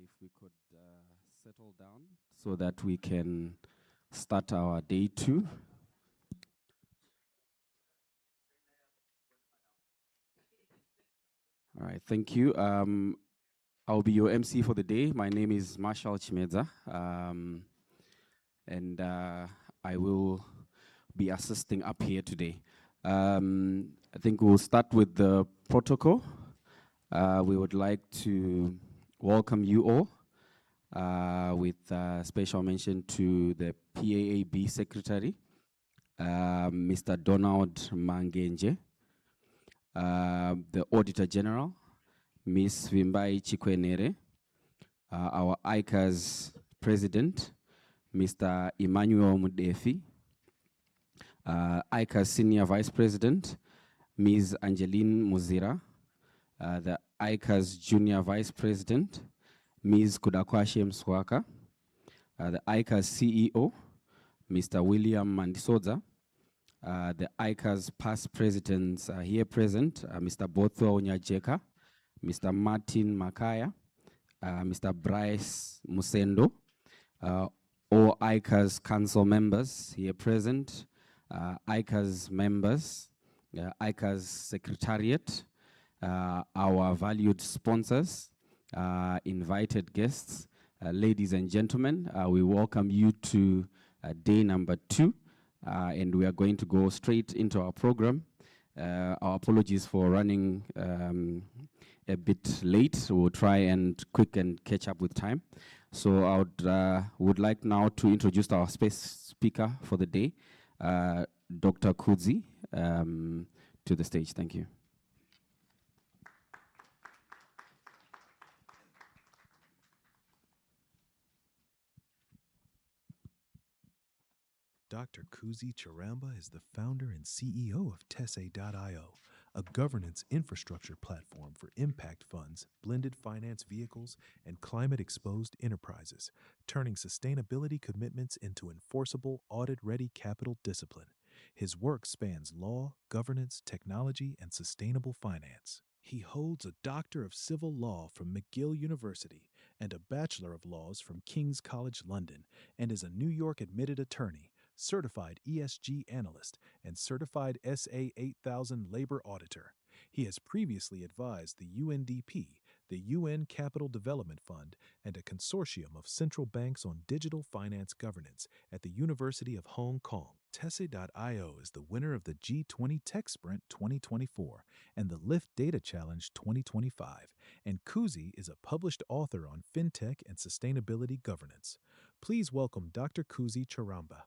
if we could settle down so that we can start our day two. All right, thank you. I'll be your MC for the day. My name is Marshall Chimedza, and I will be assisting up here today. I think we'll start with the protocol. We would like to welcome you all with special mention to the PAAB Secretary, Mr. Donald Mangenje, the Auditor General, Ms. Vimbai Chikwenere, our ICAZ President, Mr. Emmanuel Mudefi, ICAZ Senior Vice President, Ms. Angeline Muzira, the ICAZ Junior Vice President, Ms. Kudakwashe Mswaka, the ICAZ CEO, Mr. William Mandisoza, the ICAZ past presidents are here present, Mr. Botho Onyajeka, Mr. Martin Makaya, Mr. Bryce Musendo, all ICAZ council members here present, ICAZ members, ICAZ secretariat, our valued sponsors, invited guests, ladies and gentlemen, we welcome you to day number 2, and we are going to go straight into our program. Our apologies for running a bit late. We'll try and quick and catch up with time. So I would like now to introduce our speaker for the day, Dr. Kuzi, to the stage. Thank you. Dr. Kuzi Charamba is the founder and CEO of Tese.io, a governance infrastructure platform for impact funds, blended finance vehicles, and climate-exposed enterprises, turning sustainability commitments into enforceable, audit-ready capital discipline. His work spans law, governance, technology, and sustainable finance. He holds a Doctor of Civil Law from McGill University and a Bachelor of Laws from King's College London, and is a New York admitted attorney, certified ESG analyst, and certified SA 8000 labor auditor. He has previously advised the UNDP, the UN Capital Development Fund, and a consortium of central banks on digital finance governance at the University of Hong Kong. Tese.io is the winner of the G20 Tech Sprint 2024 and the Lyft Data Challenge 2025, and Kuzi is a published author on fintech and sustainability governance. Please welcome Dr. Kuzi Charamba.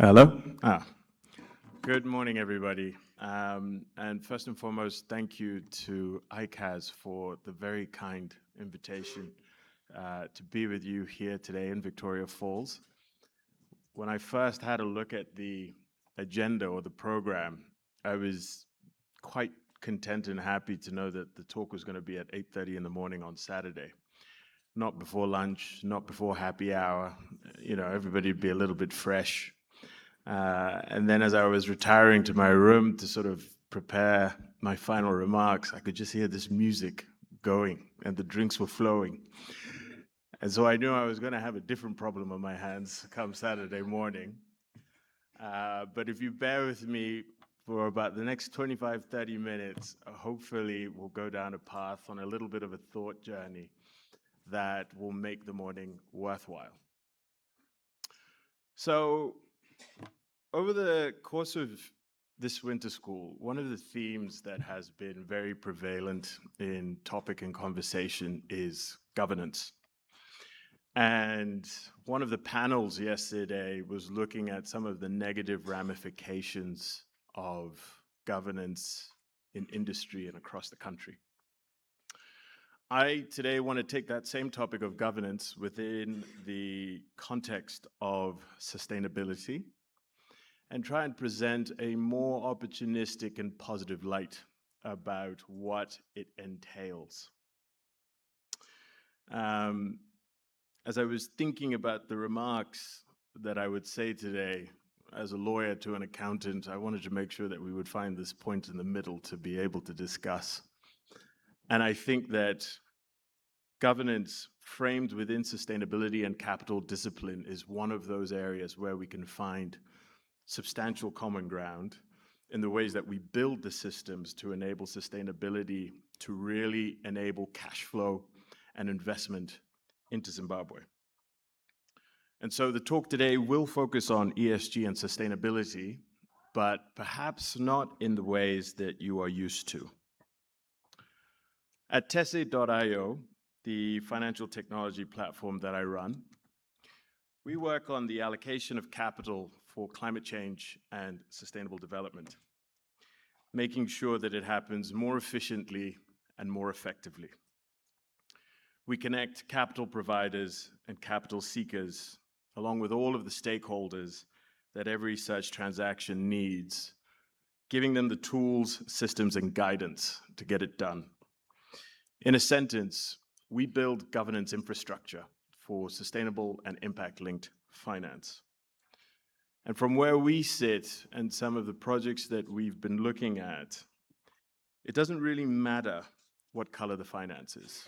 Hello. Good morning, everybody. And first and foremost, thank you to ICAZ for the very kind invitation to be with you here today in Victoria Falls. When I first had a look at the agenda or the program, I was quite content and happy to know that the talk was going to be at 8:30 in the morning on Saturday. Not before lunch, not before happy hour. You know, everybody would be a little bit fresh. And then as I was retiring to my room to sort of prepare my final remarks, I could just hear this music going and the drinks were flowing. And so I knew I was going to have a different problem on my hands come Saturday morning. But if you bear with me for about the next 25, 30 minutes, hopefully we'll go down a path on a little bit of a thought journey that will make the morning worthwhile. So, over the course of this winter school, one of the themes that has been very prevalent in topic and conversation is governance. And one of the panels yesterday was looking at some of the negative ramifications of governance in industry and across the country. I today want to take that same topic of governance within the context of sustainability and try and present a more opportunistic and positive light about what it entails. As I was thinking about the remarks that I would say today, as a lawyer to an accountant, I wanted to make sure that we would find this point in the middle to be able to discuss. And I think that governance framed within sustainability and capital discipline is one of those areas where we can find substantial common ground in the ways that we build the systems to enable sustainability, to really enable cash flow and investment into Zimbabwe. And so the talk today will focus on ESG and sustainability, but perhaps not in the ways that you are used to. At tese.io, the financial technology platform that I run, we work on the allocation of capital for climate change and sustainable development, making sure that it happens more efficiently and more effectively. We connect capital providers and capital seekers, along with all of the stakeholders that every such transaction needs, giving them the tools, systems, and guidance to get it done. In a sentence, we build governance infrastructure for sustainable and impact-linked finance. And from where we sit and some of the projects that we've been looking at, it doesn't really matter what color the finance is,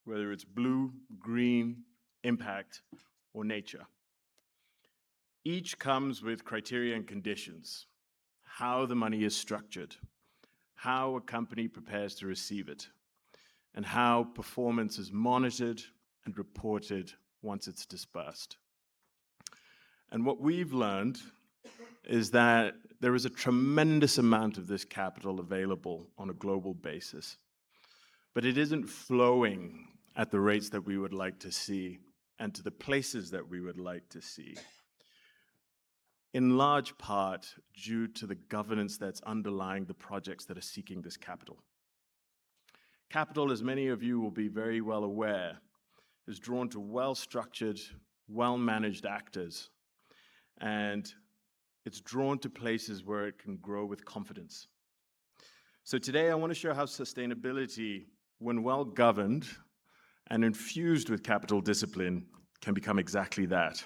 whether it's blue, green, impact, or nature. Each comes with criteria and conditions, how the money is structured, how a company prepares to receive it, and how performance is monitored and reported once it's dispersed. And what we've learned is that there is a tremendous amount of this capital available on a global basis, but it isn't flowing at the rates that we would like to see and to the places that we would like to see, in large part due to the governance that's underlying the projects that are seeking this capital. Capital, as many of you will be very well aware, is drawn to well-structured, well-managed actors, and it's drawn to places where it can grow with confidence. So today I want to show how sustainability, when well governed and infused with capital discipline, can become exactly that,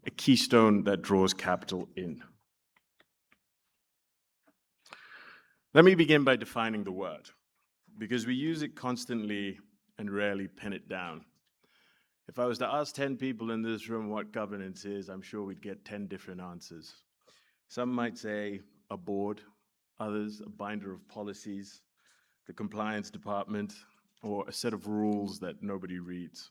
a keystone that draws capital in. Let me begin by defining the word, because we use it constantly and rarely pin it down. If I was to ask 10 people in this room what governance is, I'm sure we'd get 10 different answers. Some might say a board, others a binder of policies, the compliance department, or a set of rules that nobody reads.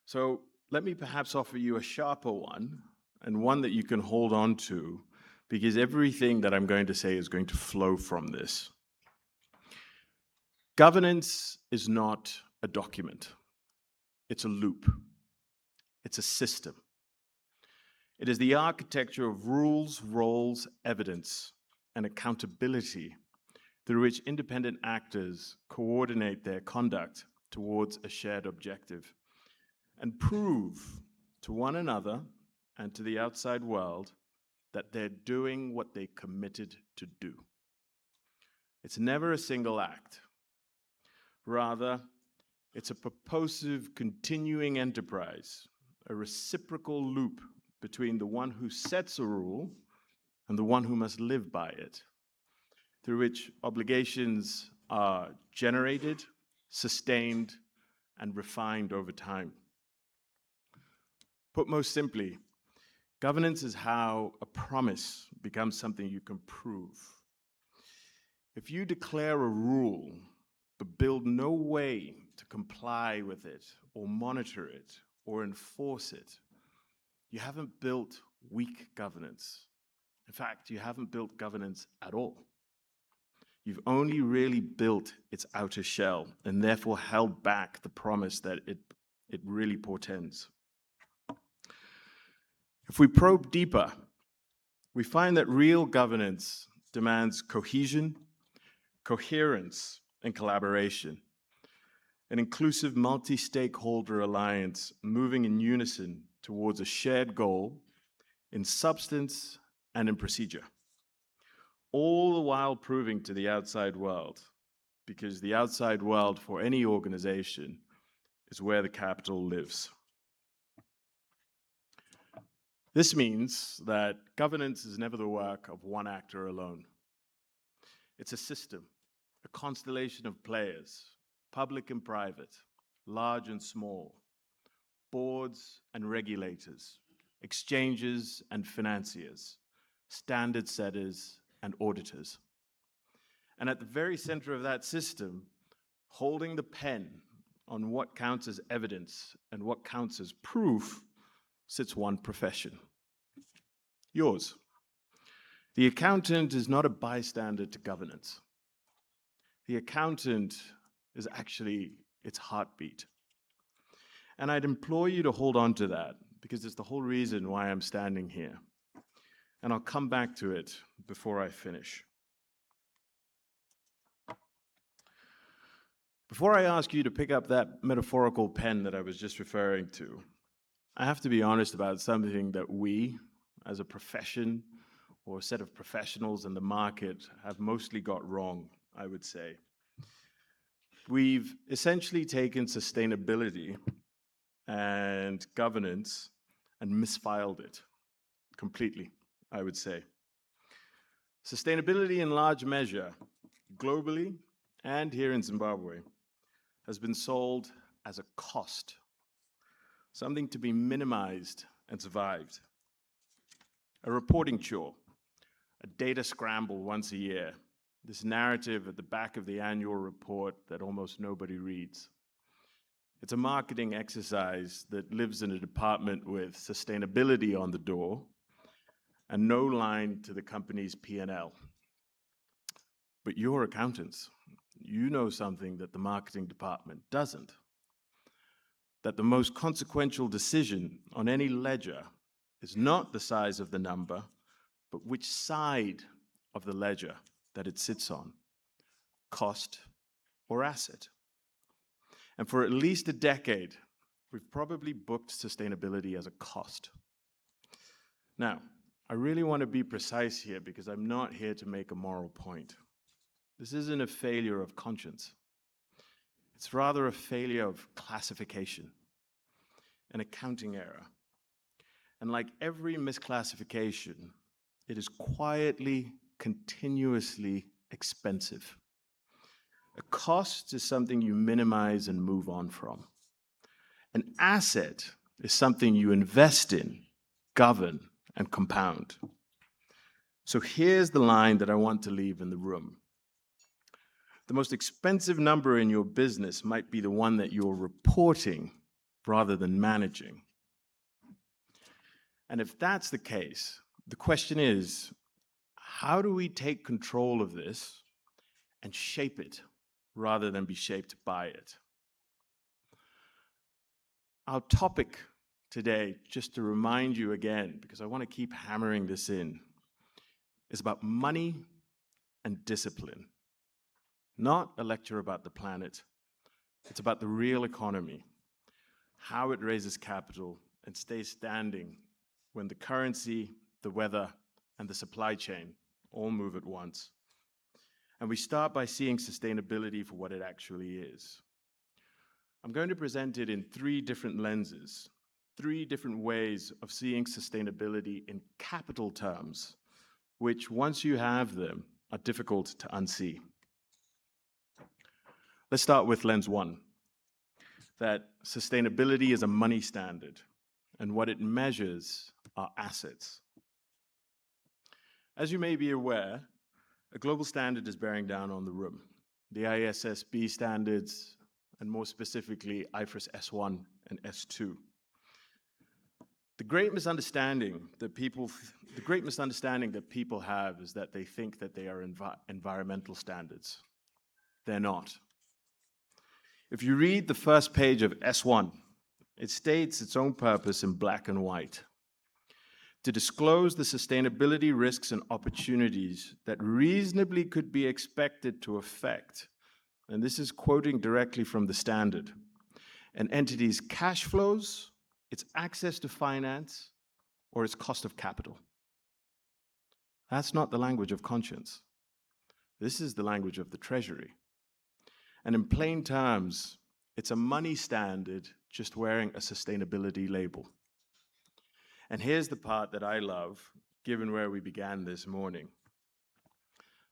So let me perhaps offer you a sharper one, and one that you can hold on to, because everything that I'm going to say is going to flow from this. Governance is not a document. It's a loop. It's a system. It is the architecture of rules, roles, evidence, and accountability through which independent actors coordinate their conduct towards a shared objective and prove to one another and to the outside world that they're doing what they committed to do. It's never a single act. Rather, it's a purposive, continuing enterprise, a reciprocal loop between the one who sets a rule and the one who must live by it, through which obligations are generated, sustained, and refined over time. Put most simply, governance is how a promise becomes something you can prove. If you declare a rule, but build no way to comply with it, or monitor it, or enforce it, you haven't built weak governance. In fact, you haven't built governance at all. You've only really built its outer shell and therefore held back the promise that it really portends. If we probe deeper, we find that real governance demands cohesion, coherence, and collaboration. An inclusive multi-stakeholder alliance moving in unison towards a shared goal in substance and in procedure. All the while proving to the outside world, because the outside world for any organization is where the capital lives. This means that governance is never the work of one actor alone. It's a system, a constellation of players, public and private, large and small, boards and regulators, exchanges and financiers, standard setters and auditors. And at the very center of that system, holding the pen on what counts as evidence and what counts as proof, sits one profession, yours. The accountant is not a bystander to governance. The accountant is actually its heartbeat. And I'd implore you to hold on to that, because it's the whole reason why I'm standing here. And I'll come back to it before I finish. Before I ask you to pick up that metaphorical pen that I was just referring to, I have to be honest about something that we, as a profession or a set of professionals in the market, have mostly got wrong, I would say. We've essentially taken sustainability and governance and misfiled it completely, I would say. Sustainability in large measure, globally and here in Zimbabwe, has been sold as a cost, something to be minimized and survived. A reporting chore, a data scramble once a year, this narrative at the back of the annual report that almost nobody reads. It's a marketing exercise that lives in a department with sustainability on the door and no line to the company's P&L. But you're accountants. You know something that the marketing department doesn't. That the most consequential decision on any ledger is not the size of the number, but which side of the ledger that it sits on, cost or asset. And for at least a decade, we've probably booked sustainability as a cost. Now, I really want to be precise here because I'm not here to make a moral point. This isn't a failure of conscience. It's rather a failure of classification, an accounting error. And like every misclassification, it is quietly, continuously expensive. A cost is something you minimize and move on from. An asset is something you invest in, govern, and compound. So here's the line that I want to leave in the room. The most expensive number in your business might be the one that you're reporting rather than managing. And if that's the case, the question is, how do we take control of this and shape it rather than be shaped by it? Our topic today, just to remind you again, because I want to keep hammering this in, is about money and discipline. Not a lecture about the planet. It's about the real economy, how it raises capital and stays standing when the currency, the weather, and the supply chain all move at once. And we start by seeing sustainability for what it actually is. I'm going to present it in three different lenses, three different ways of seeing sustainability in capital terms, which once you have them, are difficult to unsee. Let's start with lens one, that sustainability is a money standard, and what it measures are assets. As you may be aware, a global standard is bearing down on the room. The ISSB standards, and more specifically, IFRS S1 and S2. The great misunderstanding that people have is that they think that they are environmental standards. They're not. If you read the first page of S1, it states its own purpose in black and white: to disclose the sustainability risks and opportunities that reasonably could be expected to affect, and this is quoting directly from the standard, an entity's cash flows, its access to finance, or its cost of capital. That's not the language of conscience. This is the language of the Treasury. And in plain terms, it's a money standard just wearing a sustainability label. And here's the part that I love, given where we began this morning.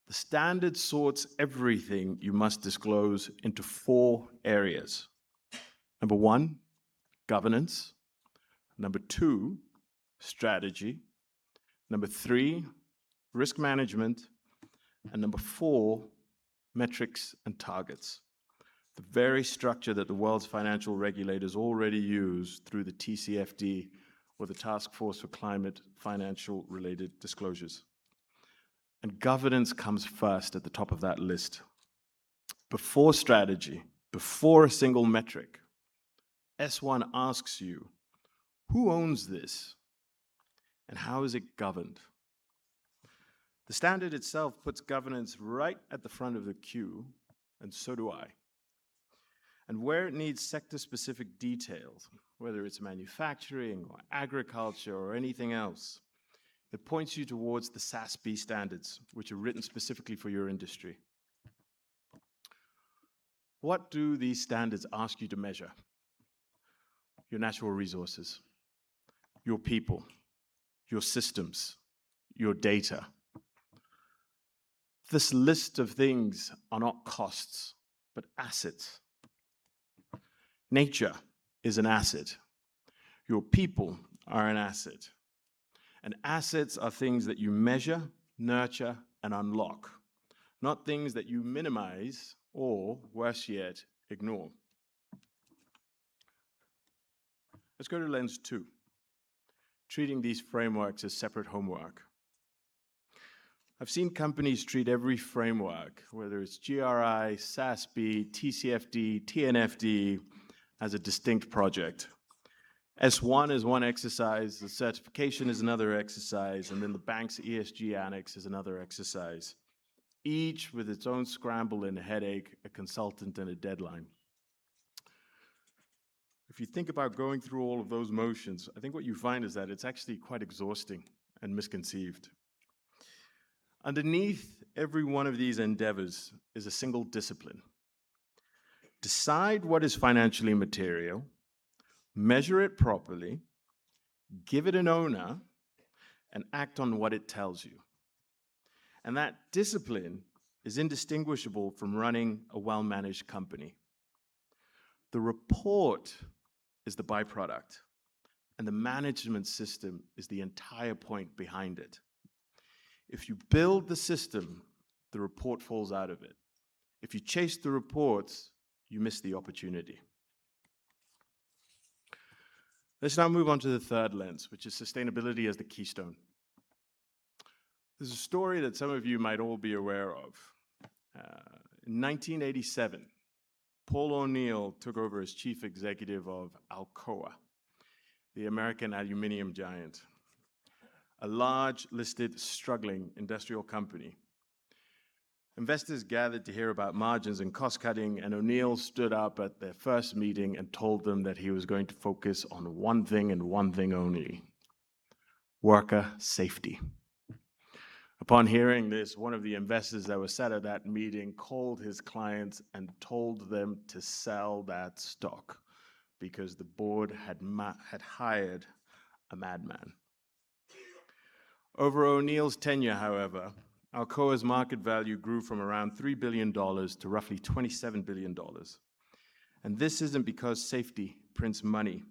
The standard sorts everything you must disclose into 4 areas. Number 1, governance. Number 2, strategy. Number 3, risk management. And number 4, metrics and targets. The very structure that the world's financial regulators already use through the TCFD, or the Task Force for Climate Financial Related Disclosures. And governance comes first at the top of that list. Before strategy, before a single metric, S1 asks you, who owns this? And how is it governed? The standard itself puts governance right at the front of the queue, and so do I. And where it needs sector-specific details, whether it's manufacturing or agriculture or anything else, it points you towards the ISSB standards, which are written specifically for your industry. What do these standards ask you to measure? Your natural resources, your people, your systems, your data. This list of things are not costs, but assets. Nature is an asset. Your people are an asset. And assets are things that you measure, nurture, and unlock, not things that you minimize or, worse yet, ignore. Let's go to lens 2, treating these frameworks as separate homework. I've seen companies treat every framework, whether it's GRI, ISSB, TCFD, TNFD, as a distinct project. S1 is one exercise, the certification is another exercise, and then the bank's ESG annex is another exercise, each with its own scramble and a headache, a consultant, and a deadline. If you think about going through all of those motions, I think what you find is that it's actually quite exhausting and misconceived. Underneath every one of these endeavors is a single discipline. Decide what is financially material, measure it properly, give it an owner, and act on what it tells you. And that discipline is indistinguishable from running a well-managed company. The report is the byproduct, and the management system is the entire point behind it. If you build the system, the report falls out of it. If you chase the reports, you miss the opportunity. Let's now move on to the third lens, which is sustainability as the keystone. There's a story that some of you might all be aware of. In 1987, Paul O'Neill took over as chief executive of Alcoa, the American aluminum giant, a large, listed, struggling industrial company. Investors gathered to hear about margins and cost-cutting, and O'Neill stood up at their first meeting and told them that he was going to focus on one thing and one thing only: worker safety. Upon hearing this, one of the investors that was sat at that meeting called his clients and told them to sell that stock because the board had hired a madman. Over O'Neill's tenure, however, Alcoa's market value grew from around $3 billion to roughly $27 billion. And this isn't because safety prints money,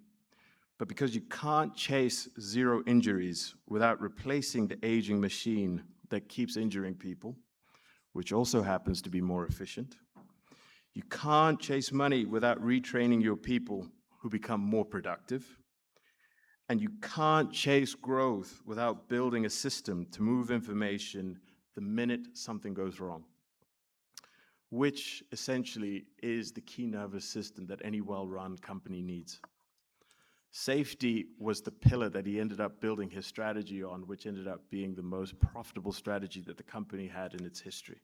but because you can't chase zero injuries without replacing the aging machine that keeps injuring people, which also happens to be more efficient. You can't chase money without retraining your people who become more productive. And you can't chase growth without building a system to move information the minute something goes wrong, which essentially is the key nervous system that any well-run company needs. Safety was the pillar that he ended up building his strategy on, which ended up being the most profitable strategy that the company had in its history.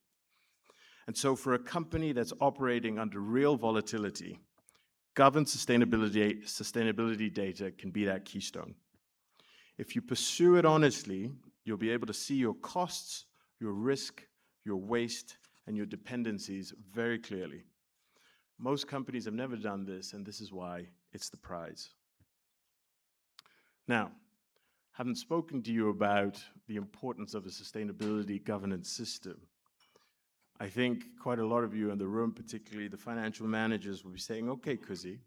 And so for a company that's operating under real volatility, governed sustainability data can be that keystone. If you pursue it honestly, You'll be able to see your costs, your risk, your waste, and your dependencies very clearly. Most companies have never done this, and this is why it's the prize. Now, having spoken to you about the importance of a sustainability governance system, I think quite a lot of you in the room, particularly the financial managers, will be saying, okay, Kuzi,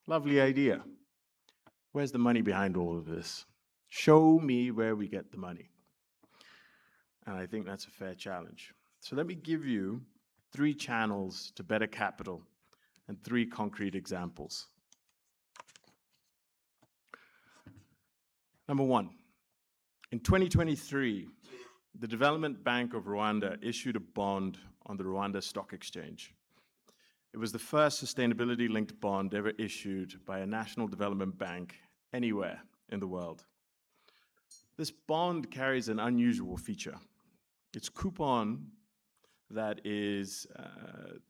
lovely idea. Where's the money behind all of this? Show me where we get the money. And I think that's a fair challenge. So let me give you 3 channels to better capital and 3 concrete examples. Number 1, in 2023, the Development Bank of Rwanda issued a bond on the Rwanda Stock Exchange. It was the first sustainability-linked bond ever issued by a national development bank anywhere in the world. This bond carries an unusual feature. Its coupon, that is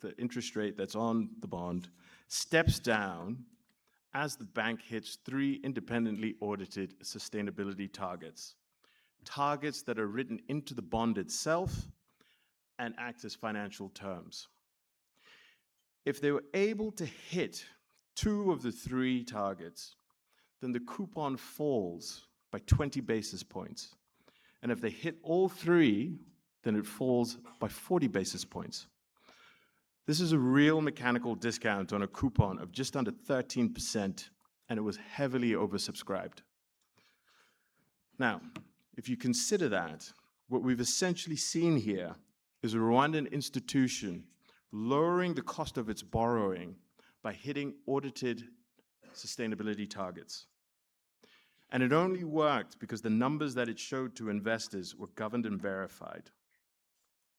the interest rate that's on the bond, steps down as the bank hits 3 independently audited sustainability targets. Targets that are written into the bond itself and act as financial terms. If they were able to hit 2 of the 3 targets, then the coupon falls by 20 basis points. And if they hit all 3, then it falls by 40 basis points. This is a real mechanical discount on a coupon of just under 13%, and it was heavily oversubscribed. Now, if you consider that, what we've essentially seen here is a Rwandan institution lowering the cost of its borrowing by hitting audited sustainability targets. And it only worked because the numbers that it showed to investors were governed and verified.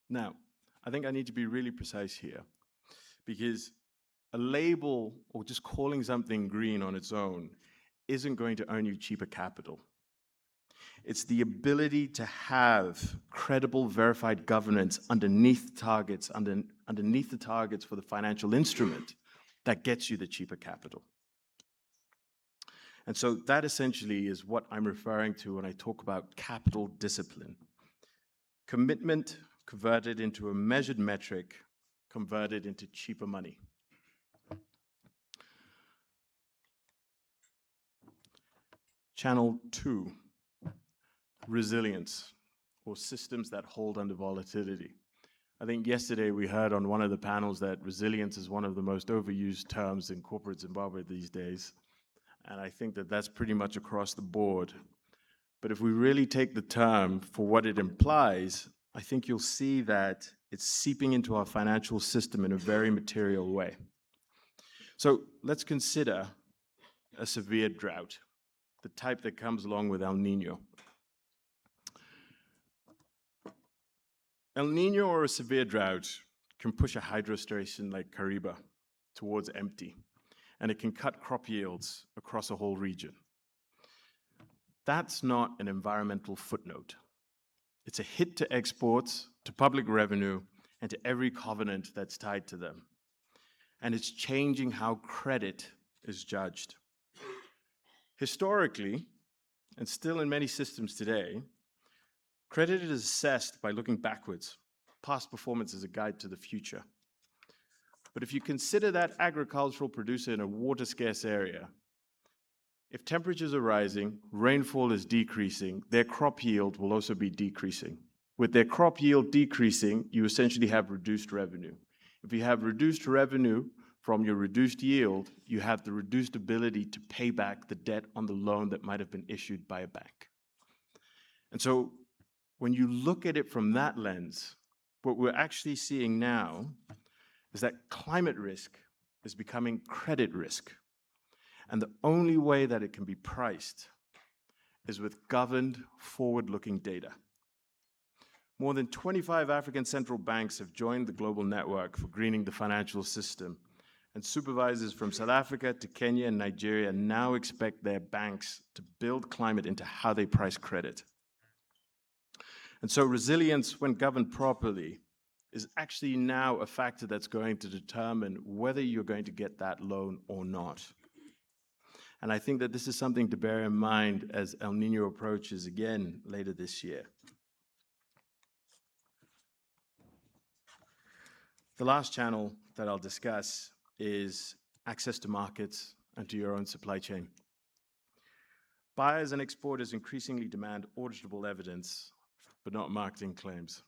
Now, I think I need to be really precise here, because a label or just calling something green on its own isn't going to earn you cheaper capital. It's the ability to have credible, verified governance underneath targets, underneath the targets for the financial instrument that gets you the cheaper capital. And so that essentially is what I'm referring to when I talk about capital discipline. Commitment converted into a measured metric, converted into cheaper money. Channel 2, resilience, or systems that hold under volatility. I think yesterday we heard on one of the panels that resilience is one of the most overused terms in corporate Zimbabwe these days. And I think that that's pretty much across the board. But if we really take the term for what it implies, I think you'll see that it's seeping into our financial system in a very material way. So let's consider a severe drought, the type that comes along with El Nino. El Nino or a severe drought can push a hydro station like Kariba towards empty, and it can cut crop yields across a whole region. That's not an environmental footnote. It's a hit to exports, to public revenue, and to every covenant that's tied to them. And it's changing how credit is judged. Historically, and still in many systems today, credit is assessed by looking backwards. Past performance is a guide to the future. But if you consider that agricultural producer in a water-scarce area, if temperatures are rising, rainfall is decreasing, their crop yield will also be decreasing. With their crop yield decreasing, you essentially have reduced revenue. If you have reduced revenue from your reduced yield, you have the reduced ability to pay back the debt on the loan that might have been issued by a bank. And so when you look at it from that lens, what we're actually seeing now is that climate risk is becoming credit risk. And the only way that it can be priced is with governed, forward-looking data. More than 25 African central banks have joined the global network for greening the financial system, and supervisors from South Africa to Kenya and Nigeria now expect their banks to build climate into how they price credit. And so resilience, when governed properly, is actually now a factor that's going to determine whether you're going to get that loan or not. And I think that this is something to bear in mind as El Nino approaches again later this year. The last channel that I'll discuss is access to markets and to your own supply chain. Buyers and exporters increasingly demand auditable evidence, but not marketing claims.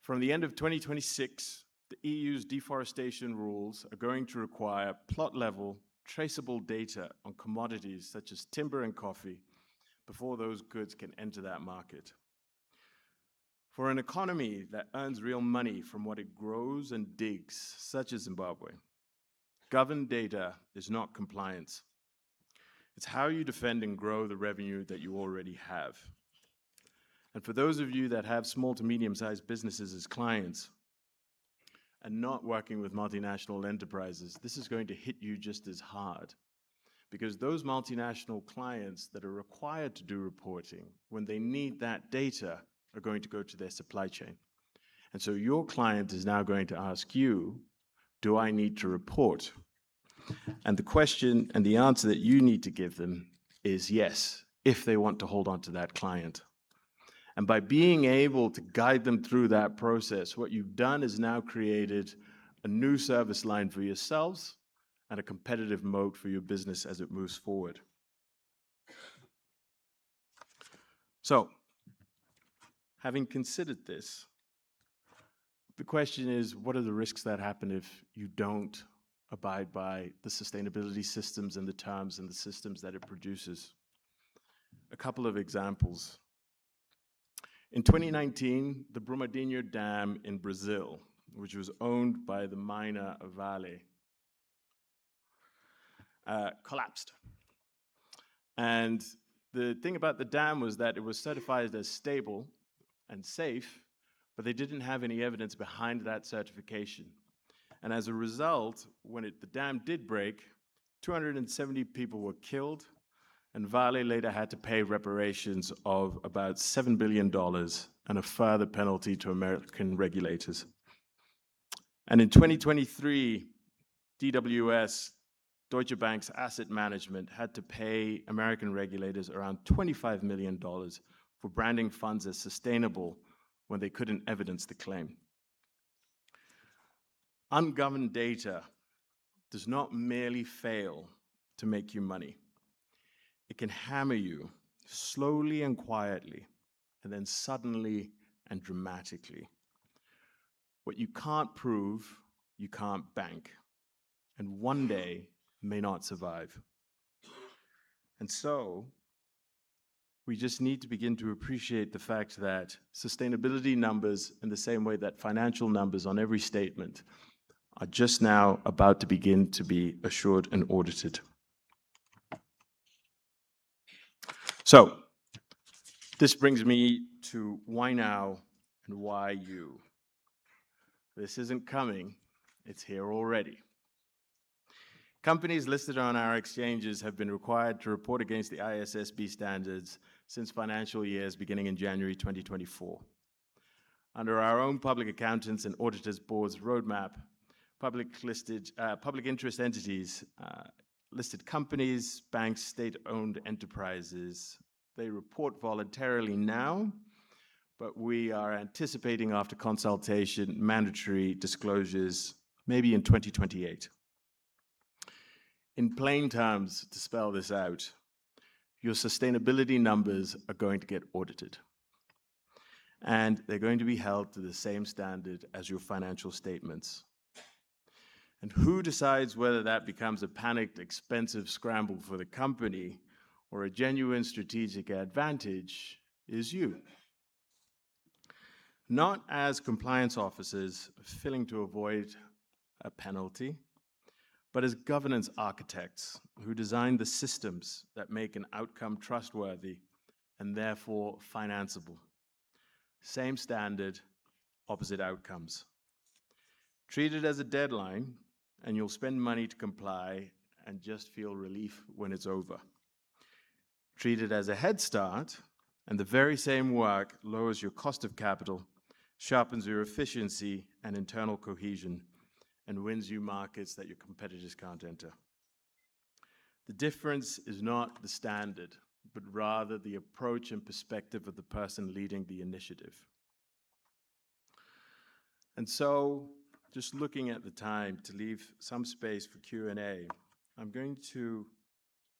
From the end of 2026, the EU's deforestation rules are going to require plot-level, traceable data on commodities such as timber and coffee before those goods can enter that market. For an economy that earns real money from what it grows and digs, such as Zimbabwe, governed data is not compliance. It's how you defend and grow the revenue that you already have. And for those of you that have small to medium-sized businesses as clients and not working with multinational enterprises, this is going to hit you just as hard. Because those multinational clients that are required to do reporting, when they need that data, are going to go to their supply chain. And so your client is now going to ask you, do I need to report? And the question and the answer that you need to give them is yes, if they want to hold on to that client. And by being able to guide them through that process, what you've done is now created a new service line for yourselves and a competitive moat for your business as it moves forward. So, having considered this, the question is, what are the risks that happen if you don't abide by the sustainability systems and the terms and the systems that it produces? A couple of examples. In 2019, the Brumadinho Dam in Brazil, which was owned by the miner Vale, collapsed. And the thing about the dam was that it was certified as stable and safe, but they didn't have any evidence behind that certification. And as a result, when the dam did break, 270 people were killed, and Vale later had to pay reparations of about $7 billion and a further penalty to American regulators. And in 2023, DWS, Deutsche Bank's asset management, had to pay American regulators around $25 million for branding funds as sustainable when they couldn't evidence the claim. Ungoverned data does not merely fail to make you money. It can hammer you slowly and quietly, and then suddenly and dramatically. What you can't prove, you can't bank, and one day may not survive. And so, we just need to begin to appreciate the fact that sustainability numbers, in the same way that financial numbers on every statement, are just now about to begin to be assured and audited. So, this brings me to why now and why you. This isn't coming, it's here already. Companies listed on our exchanges have been required to report against the ISSB standards since financial years beginning in January 2024. Under our own Public Accountants and Auditors Board's roadmap, public interest entities, listed companies, banks, state-owned enterprises, they report voluntarily now, but we are anticipating after consultation mandatory disclosures maybe in 2028. In plain terms, to spell this out, your sustainability numbers are going to get audited. And they're going to be held to the same standard as your financial statements. And who decides whether that becomes a panicked, expensive scramble for the company or a genuine strategic advantage is you. Not as compliance officers filling to avoid a penalty, but as governance architects who design the systems that make an outcome trustworthy and therefore financeable. Same standard, opposite outcomes. Treat it as a deadline, and you'll spend money to comply and just feel relief when it's over. Treat it as a head start, and the very same work lowers your cost of capital, sharpens your efficiency and internal cohesion, and wins you markets that your competitors can't enter. The difference is not the standard, but rather the approach and perspective of the person leading the initiative. And so, just looking at the time to leave some space for Q&A, I'm going to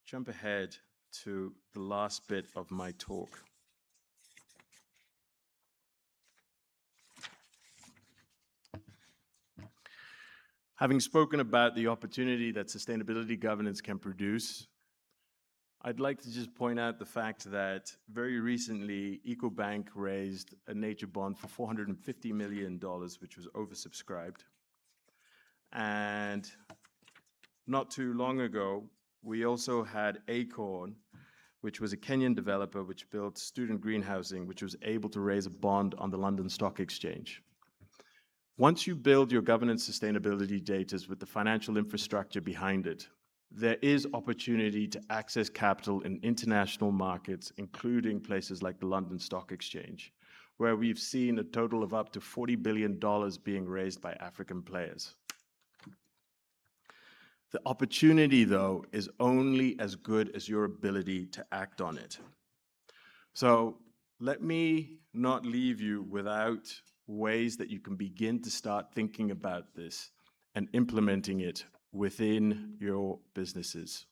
jump ahead to the last bit of my talk. Having spoken about the opportunity that sustainability governance can produce, I'd like to just point out the fact that very recently, EcoBank raised a nature bond for $450 million, which was oversubscribed. And not too long ago, we also had Acorn, which was a Kenyan developer which built student greenhousing, which was able to raise a bond on the London Stock Exchange. Once you build your governance sustainability data with the financial infrastructure behind it, there is opportunity to access capital in international markets, including places like the London Stock Exchange, where we've seen a total of up to $40 billion being raised by African players. The opportunity, though, is only as good as your ability to act on it. So let me not leave you without ways that you can begin to start thinking about this and implementing it within your businesses.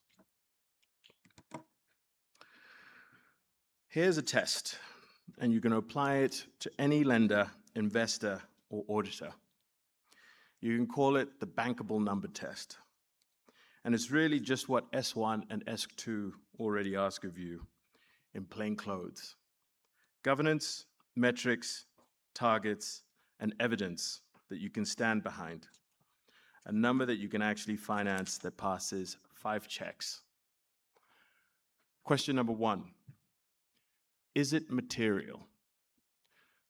Here's a test, and you can apply it to any lender, investor, or auditor. You can call it the bankable number test. And it's really just what S1 and S2 already ask of you in plain clothes. Governance, metrics, targets, and evidence that you can stand behind. A number that you can actually finance that passes 5 checks. Question number 1, is it material?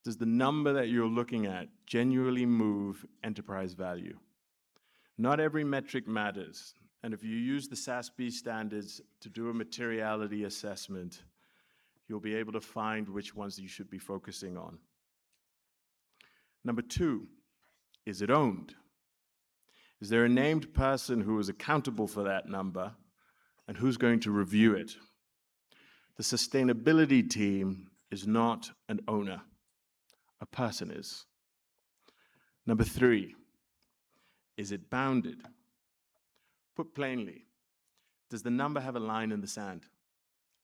Does the number that you're looking at genuinely move enterprise value? Not every metric matters, and if you use the ISSB standards to do a materiality assessment, you'll be able to find which ones you should be focusing on. Number 2, is it owned? Is there a named person who is accountable for that number and who's going to review it? The sustainability team is not an owner. A person is. Number 3, is it bounded? Put plainly, does the number have a line in the sand?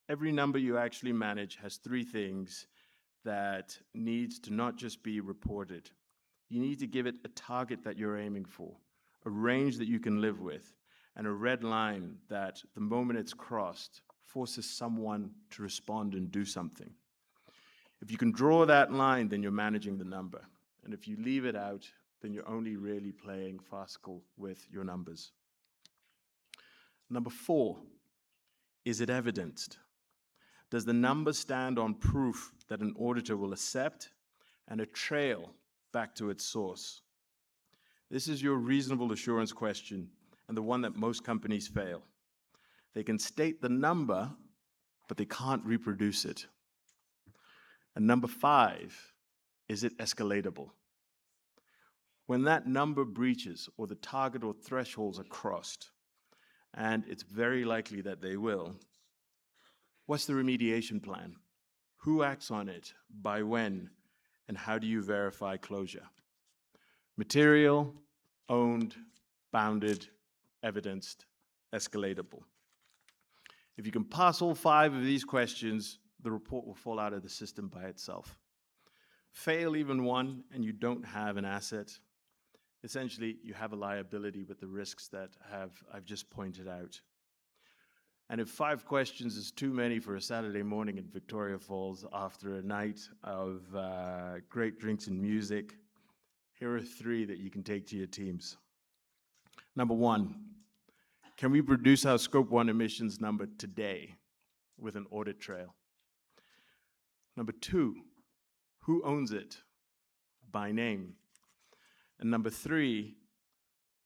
Every number you actually manage has 3 things that needs to not just be reported. You need to give it a target that you're aiming for, a range that you can live with, and a red line that the moment it's crossed forces someone to respond and do something. If you can draw that line, then you're managing the number. And if you leave it out, then you're only really playing farcical with your numbers. Number 4, is it evidenced? Does the number stand on proof that an auditor will accept and a trail back to its source? This is your reasonable assurance question and the one that most companies fail. They can state the number, but they can't reproduce it. And number 5, is it escalatable? When that number breaches or the target or thresholds are crossed, and it's very likely that they will, what's the remediation plan? Who acts on it? By when? And how do you verify closure? Material, owned, bounded, evidenced, escalatable. If you can pass all 5 of these questions, the report will fall out of the system by itself. Fail even one, and you don't have an asset. Essentially, you have a liability with the risks that I've just pointed out. And if 5 questions is too many for a Saturday morning in Victoria Falls after a night of great drinks and music, here are 3 that you can take to your teams. Number 1, can we produce our Scope 1 emissions number today with an audit trail? Number 2, who owns it by name? And number 3,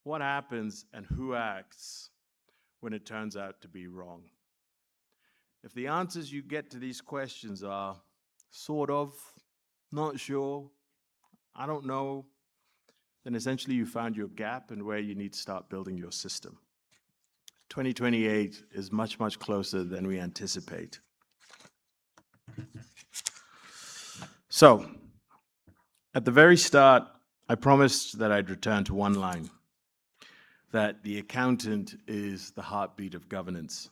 what happens and who acts when it turns out to be wrong? If the answers you get to these questions are sort of, not sure, I don't know, then essentially you found your gap and where you need to start building your system. 2028 is much, much closer than we anticipate. So, at the very start, I promised that I'd return to one line, that the accountant is the heartbeat of governance.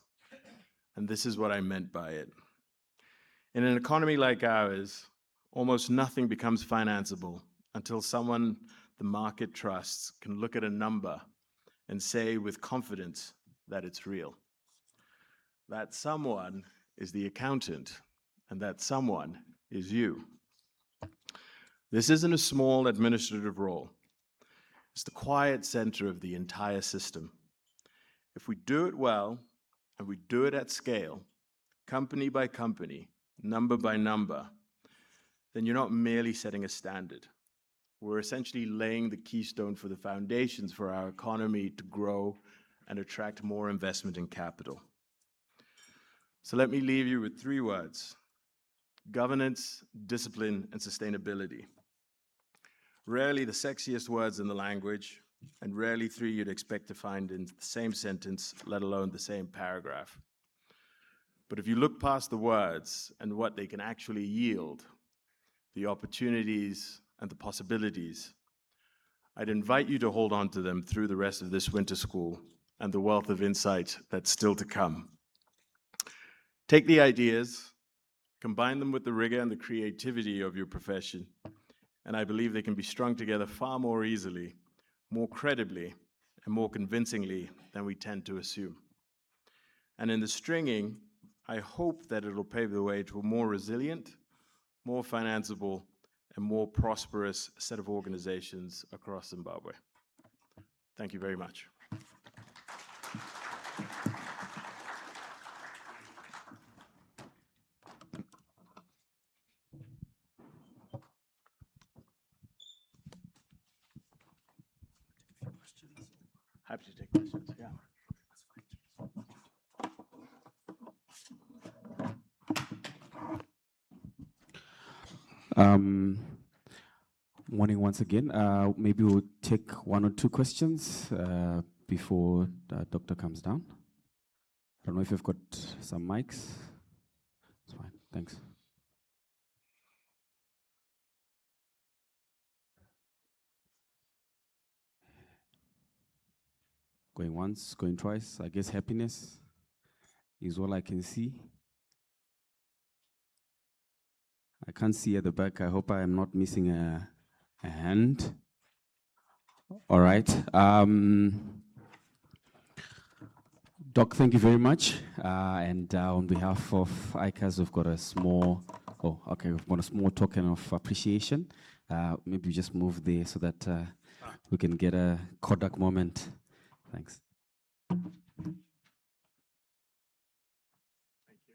And this is what I meant by it. In an economy like ours, almost nothing becomes financeable until someone the market trusts can look at a number and say with confidence that it's real. That someone is the accountant, and that someone is you. This isn't a small administrative role. It's the quiet center of the entire system. If we do it well, and we do it at scale, company by company, number by number, then you're not merely setting a standard. We're essentially laying the keystone for the foundations for our economy to grow and attract more investment and capital. So let me leave you with 3 words: governance, discipline, and sustainability. Rarely the sexiest words in the language, and rarely 3 you'd expect to find in the same sentence, let alone the same paragraph. But if you look past the words and what they can actually yield, the opportunities and the possibilities, I'd invite you to hold on to them through the rest of this winter school and the wealth of insight that's still to come. Take the ideas, combine them with the rigor and the creativity of your profession, and I believe they can be strung together far more easily, more credibly, and more convincingly than we tend to assume. And in the stringing, I hope that it'll pave the way to a more resilient, more financeable, and more prosperous set of organizations across Zimbabwe. Thank you very much. Happy to take questions, yeah. Morning once again. Maybe we'll take 1 or 2 questions before the doctor comes down. I don't know if you've got some mics. It's fine, thanks. Going once, going twice. I guess happiness is all I can see. I can't see at the back. I hope I am not missing a hand. All right. Doc, thank you very much. And on behalf of ICAZ, we've got a small, we've got a small token of appreciation. Maybe we just move there so that we can get a Kodak moment. Thanks. Thank you.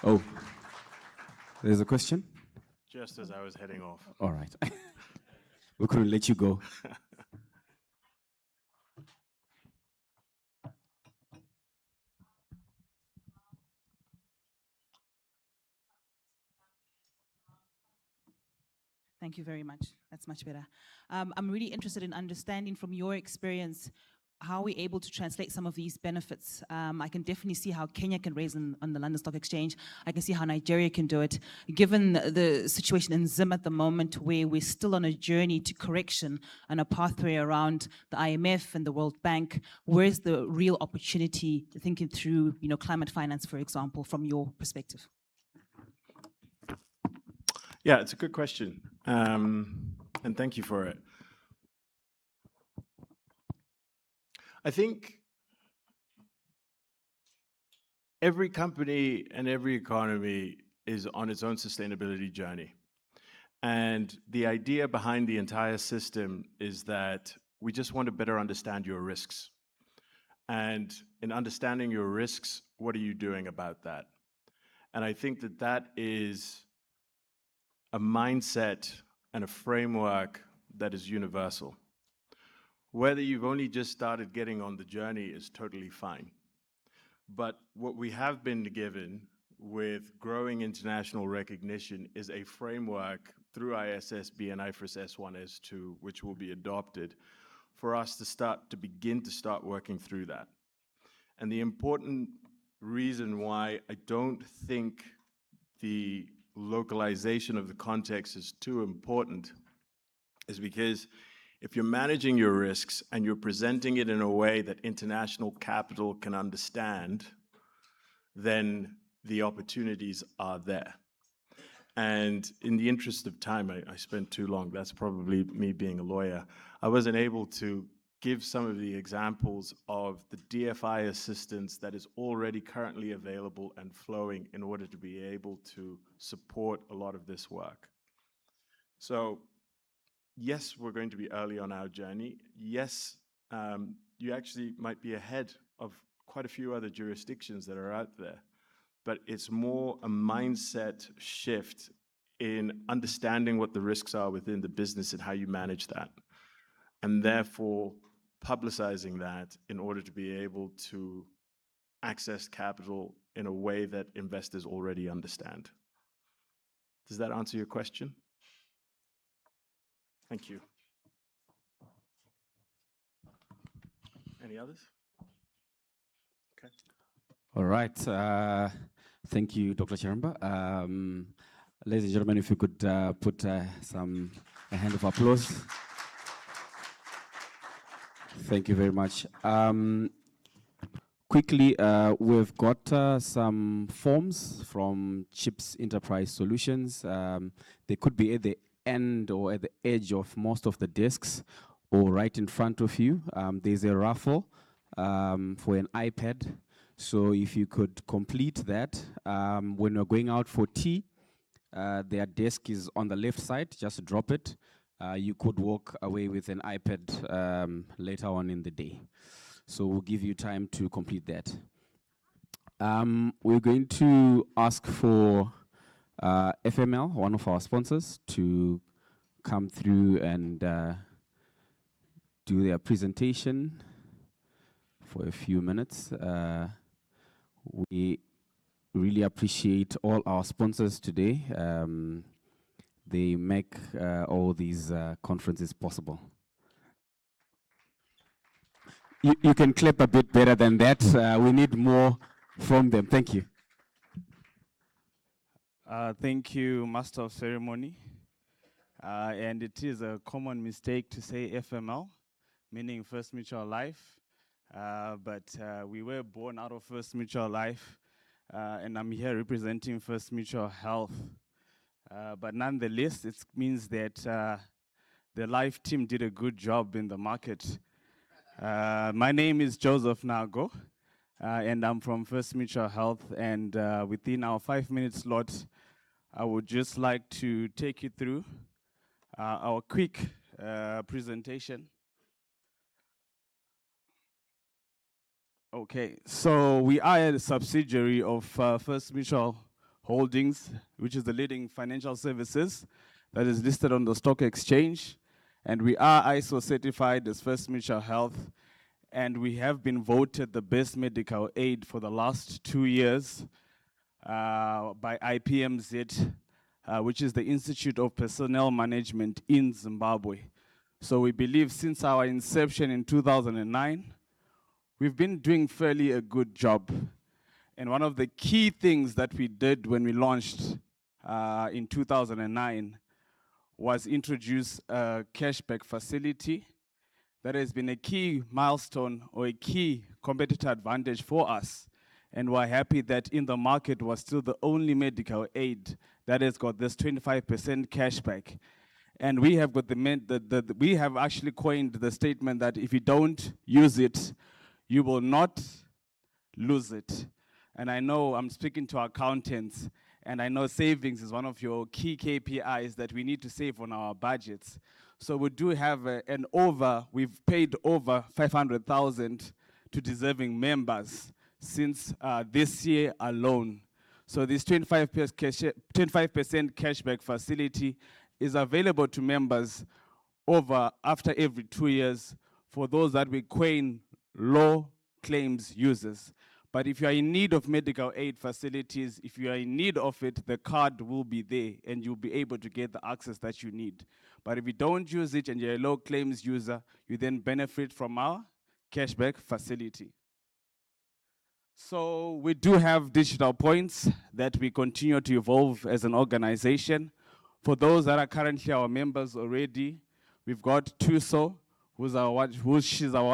Oh, there's a question? Just as I was heading off. All right. We couldn't let you go. Thank you very much. That's much better. I'm really interested in understanding from your experience how we're able to translate some of these benefits. I can definitely see how Kenya can raise on the London Stock Exchange. I can see how Nigeria can do it. Given the situation in Zim at the moment, where we're still on a journey to correction and a pathway around the IMF and the World Bank, where's the real opportunity thinking through, climate finance, for example, from your perspective? Yeah, it's a good question. And thank you for it. I think every company and every economy is on its own sustainability journey. And the idea behind the entire system is that we just want to better understand your risks. And in understanding your risks, what are you doing about that? And I think that that is a mindset and a framework that is universal. Whether you've only just started getting on the journey is totally fine. But what we have been given with growing international recognition is a framework through ISSB and IFRS S1, S2, which will be adopted, for us to begin to start working through that. And the important reason why I don't think the localization of the context is too important is because if you're managing your risks and you're presenting it in a way that international capital can understand, then the opportunities are there. And in the interest of time, I spent too long. That's probably me being a lawyer. I wasn't able to give some of the examples of the DFI assistance that is already currently available and flowing in order to be able to support a lot of this work. So yes, we're going to be early on our journey. Yes, you actually might be ahead of quite a few other jurisdictions that are out there, but it's more a mindset shift in understanding what the risks are within the business and how you manage that, and therefore publicizing that in order to be able to access capital in a way that investors already understand. Does that answer your question? Thank you. Any others? Okay. All right. Thank you, Dr. Charamba. Ladies and gentlemen, if you could put a hand of applause. Thank you very much. Quickly, we've got some forms from CHIPS Enterprise Solutions. They could be at the end or at the edge of most of the desks or right in front of you. There's a raffle for an iPad. So if you could complete that, when you're going out for tea, their desk is on the left side, just drop it. You could walk away with an iPad later on in the day. So we'll give you time to complete that. We're going to ask for FML, one of our sponsors, to come through and do their presentation for a few minutes. We really appreciate all our sponsors today. They make all these conferences possible. You can clap a bit better than that. We need more from them. Thank you. Thank you, Master of Ceremony. And it is a common mistake to say FML, meaning First Mutual Life. But we were born out of First Mutual Life, and I'm here representing First Mutual Health. But nonetheless, it means that the Life team did a good job in the market. My name is Joseph Nago, and I'm from First Mutual Health. And within our 5-minute slot, I would just like to take you through our quick presentation. Okay, so we are a subsidiary of First Mutual Holdings, which is the leading financial services that is listed on the stock exchange. And we are ISO certified as First Mutual Health. And we have been voted the best medical aid for the last 2 years by IPMZ, which is the Institute of Personnel Management in Zimbabwe. So we believe since our inception in 2009, we've been doing fairly a good job. And one of the key things that we did when we launched in 2009 was introduce a cashback facility that has been a key milestone or a key competitive advantage for us. And we're happy that in the market was still the only medical aid that has got this 25% cashback. And we have got we have actually coined the statement that if you don't use it, you will not lose it. And I know I'm speaking to accountants, and I know savings is one of your key KPIs that we need to save on our budgets. So we do have we've paid over 500,000 to deserving members since this year alone. So this 25% cashback facility is available to members after every 2 years for those that we coin low claims users. But if you are in need of medical aid facilities, if you are in need of it, the card will be there and you'll be able to get the access that you need. But if you don't use it and you're a low claims user, you then benefit from our cashback facility. So we do have digital points that we continue to evolve as an organization. For those that are currently our members already, we've got Tuso, she's our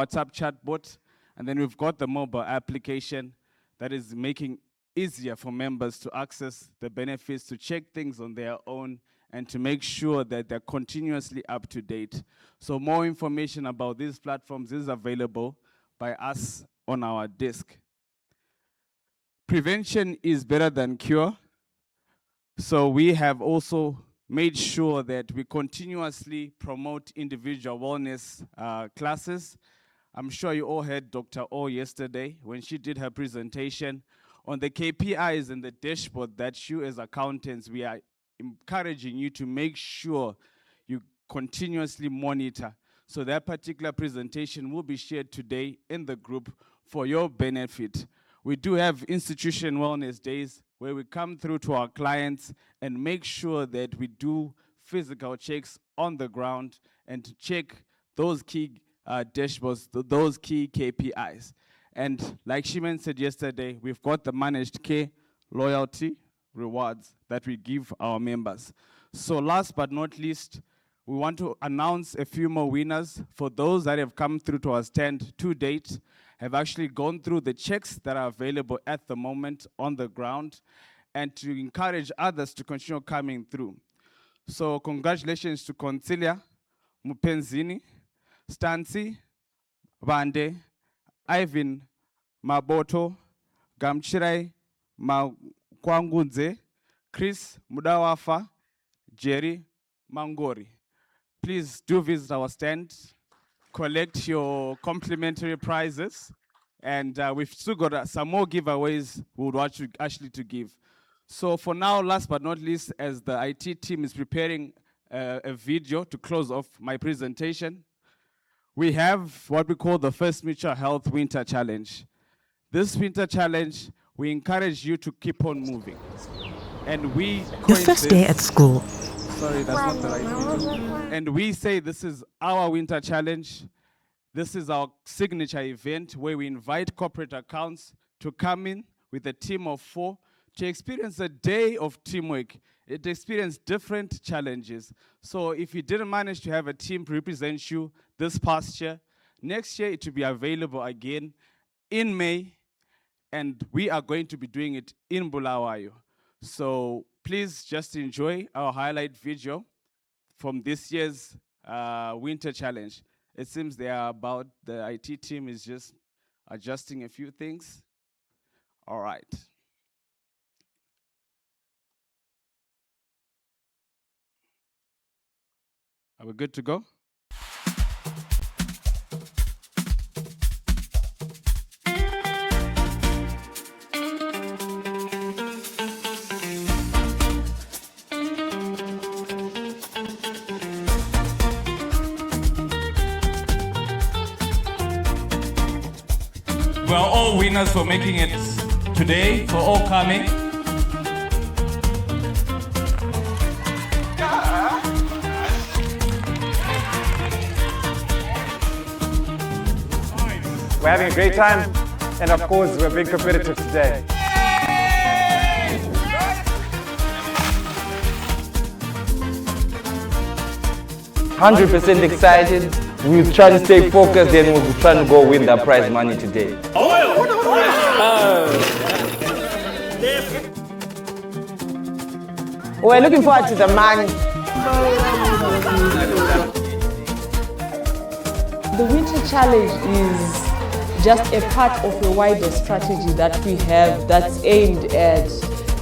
WhatsApp chatbot. And then we've got the mobile application that is making easier for members to access the benefits, to check things on their own, and to make sure that they're continuously up to date. So more information about these platforms is available by us on our desk. Prevention is better than cure. So we have also made sure that we continuously promote individual wellness classes. I'm sure you all heard Dr. O yesterday when she did her presentation on the KPIs and the dashboard that you as accountants, we are encouraging you to make sure you continuously monitor. So that particular presentation will be shared today in the group for your benefit. We do have institution wellness days where we come through to our clients and make sure that we do physical checks on the ground and check those key dashboards, those key KPIs. And like Shimen said yesterday, we've got the managed care loyalty rewards that we give our members. So last but not least, we want to announce a few more winners. For those that have come through to our stand to date, have actually gone through the checks that are available at the moment on the ground, and to encourage others to continue coming through. So congratulations to Concilia, Mupenzini, Stancy, Vande, Ivan, Maboto, Gamchirai, Makwangunze, Chris Mudawafa, Jerry Mangori. Please do visit our stand, collect your complimentary prizes, and we've still got some more giveaways we would want you actually to give. So for now, last but not least, as the IT team is preparing a video to close off my presentation, we have what we call the First Mutual Health Winter Challenge. This Winter Challenge, we encourage you to keep on moving. And we Your first day at school. Sorry, that's not the right video. And we say this is our Winter Challenge. This is our signature event where we invite corporate accounts to come in with a team of 4 to experience a day of teamwork, to experience different challenges. So if you didn't manage to have a team to represent you this past year, next year it will be available again in May, and we are going to be doing it in Bulawayo. So please just enjoy our highlight video from this year's Winter Challenge. It seems the IT team is just adjusting a few things. All right. Are we good to go? We are all winners for making it today, for all coming. We're having a great time, and of course, we're being competitive today. %100% excited. We'll try to stay focused, and we'll be trying to go win that prize money today. We're looking forward to the money. The Winter Challenge is just a part of a wider strategy that we have that's aimed at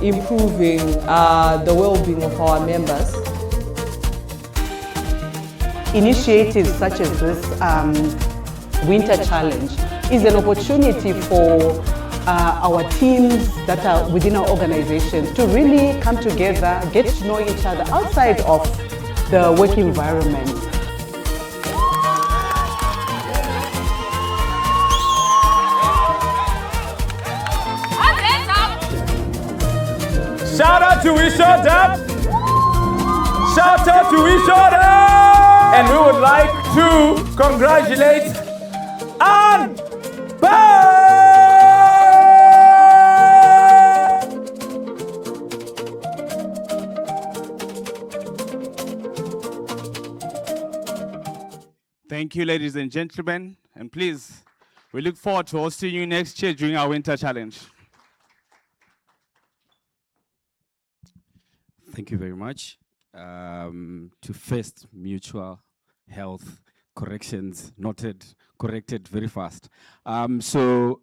improving the well-being of our members. Initiatives such as this Winter Challenge is an opportunity for our teams that are within our organization to really come together, get to know each other outside of the work environment. Shout out to We Showed Up. Shout out to We Showed Up. And we would like to congratulate Unpacking. Thank you, ladies and gentlemen. And please, we look forward to hosting you next year during our Winter Challenge. Thank you very much. To first mutual health corrections noted, corrected very fast. So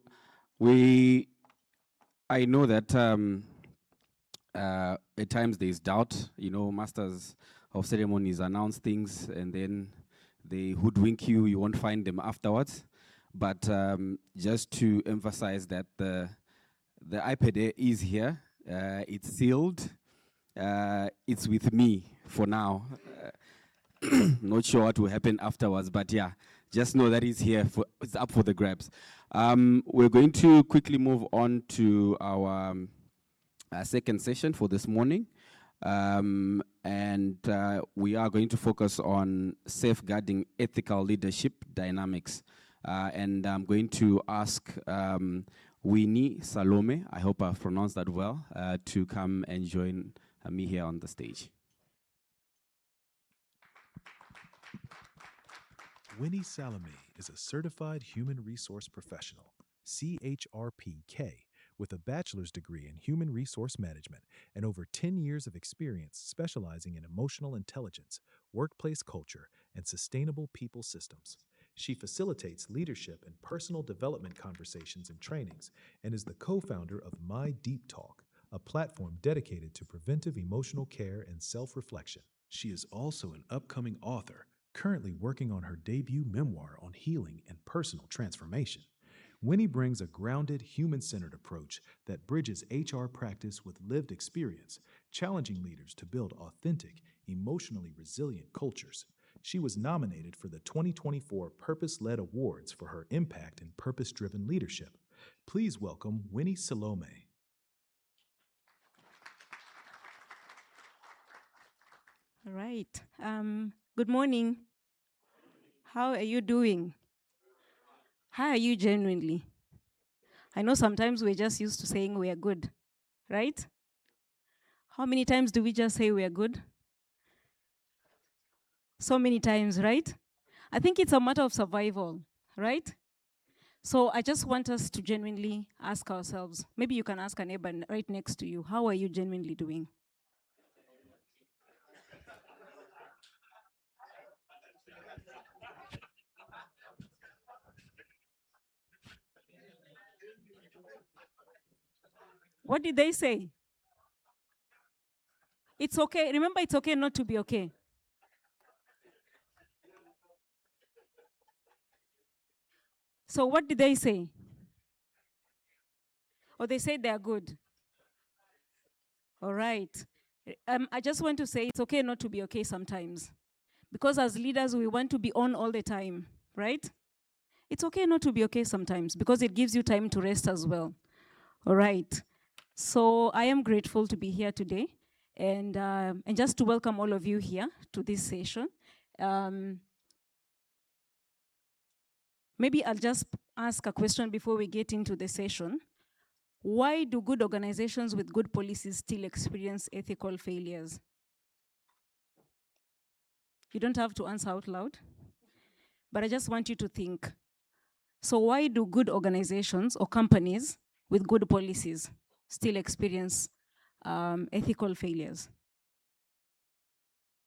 I know that at times there is doubt. You know, masters of ceremonies announce things and then they hoodwink you. You won't find them afterwards. But just to emphasize that the iPad Air is here. It's sealed. It's with me for now. Not sure what will happen afterwards, but yeah, just know that it's here. It's up for the grabs. We're going to quickly move on to our second session for this morning. And we are going to focus on safeguarding ethical leadership dynamics. And I'm going to ask Winnie Salome, I hope I've pronounced that well, to come and join me here on the stage. Winnie Salome is a certified human resource professional, CHRPK, with a bachelor's degree in human resource management and over 10 years of experience specializing in emotional intelligence, workplace culture, and sustainable people systems. She facilitates leadership and personal development conversations and trainings and is the co-founder of My Deep Talk, a platform dedicated to preventive emotional care and self-reflection. She is also an upcoming author, currently working on her debut memoir on healing and personal transformation. Winnie brings a grounded, human-centered approach that bridges HR practice with lived experience, challenging leaders to build authentic, emotionally resilient cultures. She was nominated for the 2024 Purpose-Led Awards for her impact in purpose-driven leadership. Please welcome Winnie Salome. All right. Good morning. How are you doing? How are you genuinely? I know sometimes we're just used to saying we are good, right? How many times do we just say we are good? So many times, right? I think it's a matter of survival, right? So I just want us to genuinely ask ourselves, maybe you can ask a neighbor right next to you, how are you genuinely doing? What did they say? It's okay. Remember, it's okay not to be okay. So what did they say? Or they said they are good. All right. I just want to say it's okay not to be okay sometimes. Because as leaders, we want to be on all the time, right? It's okay not to be okay sometimes because it gives you time to rest as well. All right. So I am grateful to be here today and just to welcome all of you here to this session. Maybe I'll just ask a question before we get into the session. Why do good organizations with good policies still experience ethical failures? You don't have to answer out loud, but I just want you to think. So why do good organizations or companies with good policies still experience ethical failures?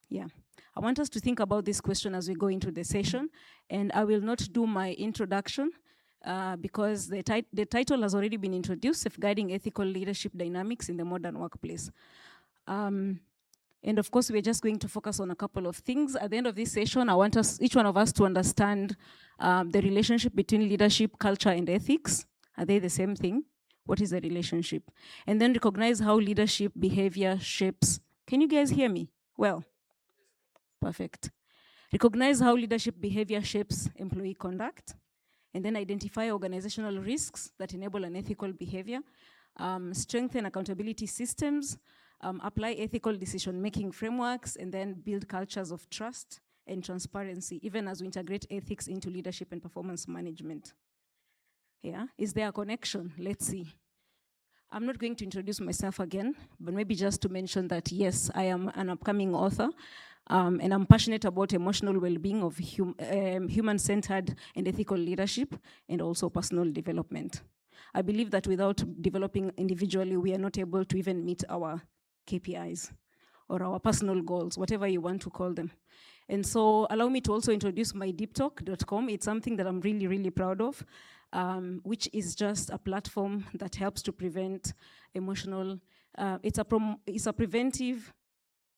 Yeah, I want us to think about this question as we go into the session, and I will not do my introduction because the title has already been introduced, Safeguarding Ethical Leadership Dynamics in the Modern Workplace. And of course, we're just going to focus on a couple of things. At the end of this session, I want each one of us to understand the relationship between leadership, culture, and ethics. Are they the same thing? What is the relationship? And then recognize how leadership behavior shapes. Can you guys hear me? Well, perfect. Recognize how leadership behavior shapes employee conduct. And then identify organizational risks that enable unethical behavior. strengthen accountability systems, apply ethical decision-making frameworks, and then build cultures of trust and transparency, even as we integrate ethics into leadership and performance management. Yeah, is there a connection? Let's see. I'm not going to introduce myself again, but maybe just to mention that, yes, I am an upcoming author, and I'm passionate about emotional well-being of human-centered and ethical leadership, and also personal development. I believe that without developing individually, we are not able to even meet our KPIs or our personal goals, whatever you want to call them. And so allow me to also introduce my deeptalk.com. It's something that I'm really, really proud of, which is just a platform that helps to prevent emotional, it's a preventive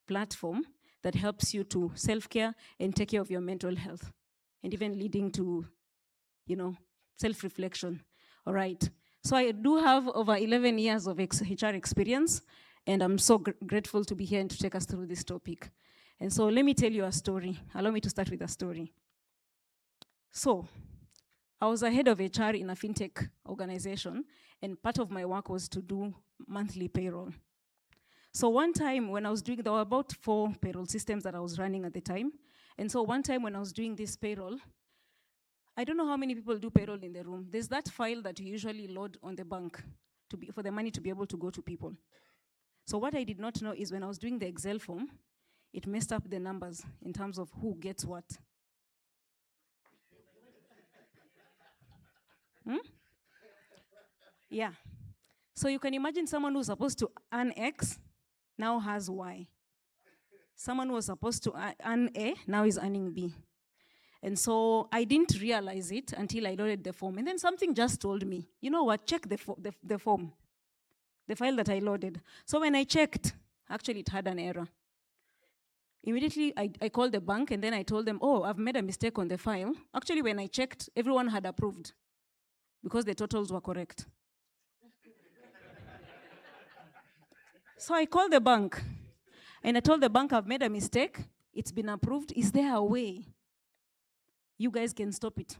platform that helps you to self-care and take care of your mental health, and even leading to, self-reflection. All right. So I do have over 11 years of HR experience, and I'm so grateful to be here and to take us through this topic. And so let me tell you a story. Allow me to start with a story. So I was a head of HR in a fintech organization, and part of my work was to do monthly payroll. So one time when I was doing, there were about 4 payroll systems that I was running at the time. And so one time when I was doing this payroll, I don't know how many people do payroll in the room. There's that file that you usually load on the bank for the money to be able to go to people. So what I did not know is when I was doing the Excel form, it messed up the numbers in terms of who gets what. Yeah. So you can imagine someone who's supposed to earn X now has Y. Someone who was supposed to earn A now is earning B. And so I didn't realize it until I loaded the form. And then something just told me, you know what, check the form, the file that I loaded. So when I checked, actually it had an error. Immediately I called the bank, and then I told them, oh, I've made a mistake on the file. Actually, when I checked, everyone had approved because the totals were correct. So I called the bank, and I told the bank, I've made a mistake. It's been approved. Is there a way you guys can stop it?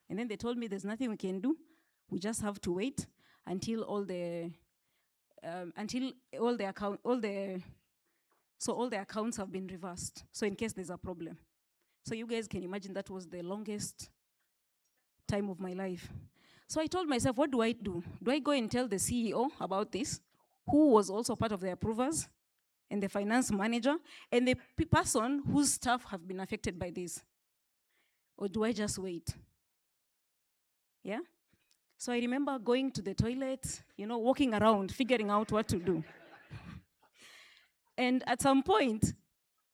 And then they told me there's nothing we can do. We just have to wait until all the accounts have been reversed. So in case there's a problem. So you guys can imagine that was the longest time of my life. So I told myself, what do I do? Do I go and tell the CEO about this, who was also part of the approvers, and the finance manager, and the person whose staff have been affected by this? Or do I just wait? Yeah? So I remember going to the toilet, walking around, figuring out what to do. And at some point,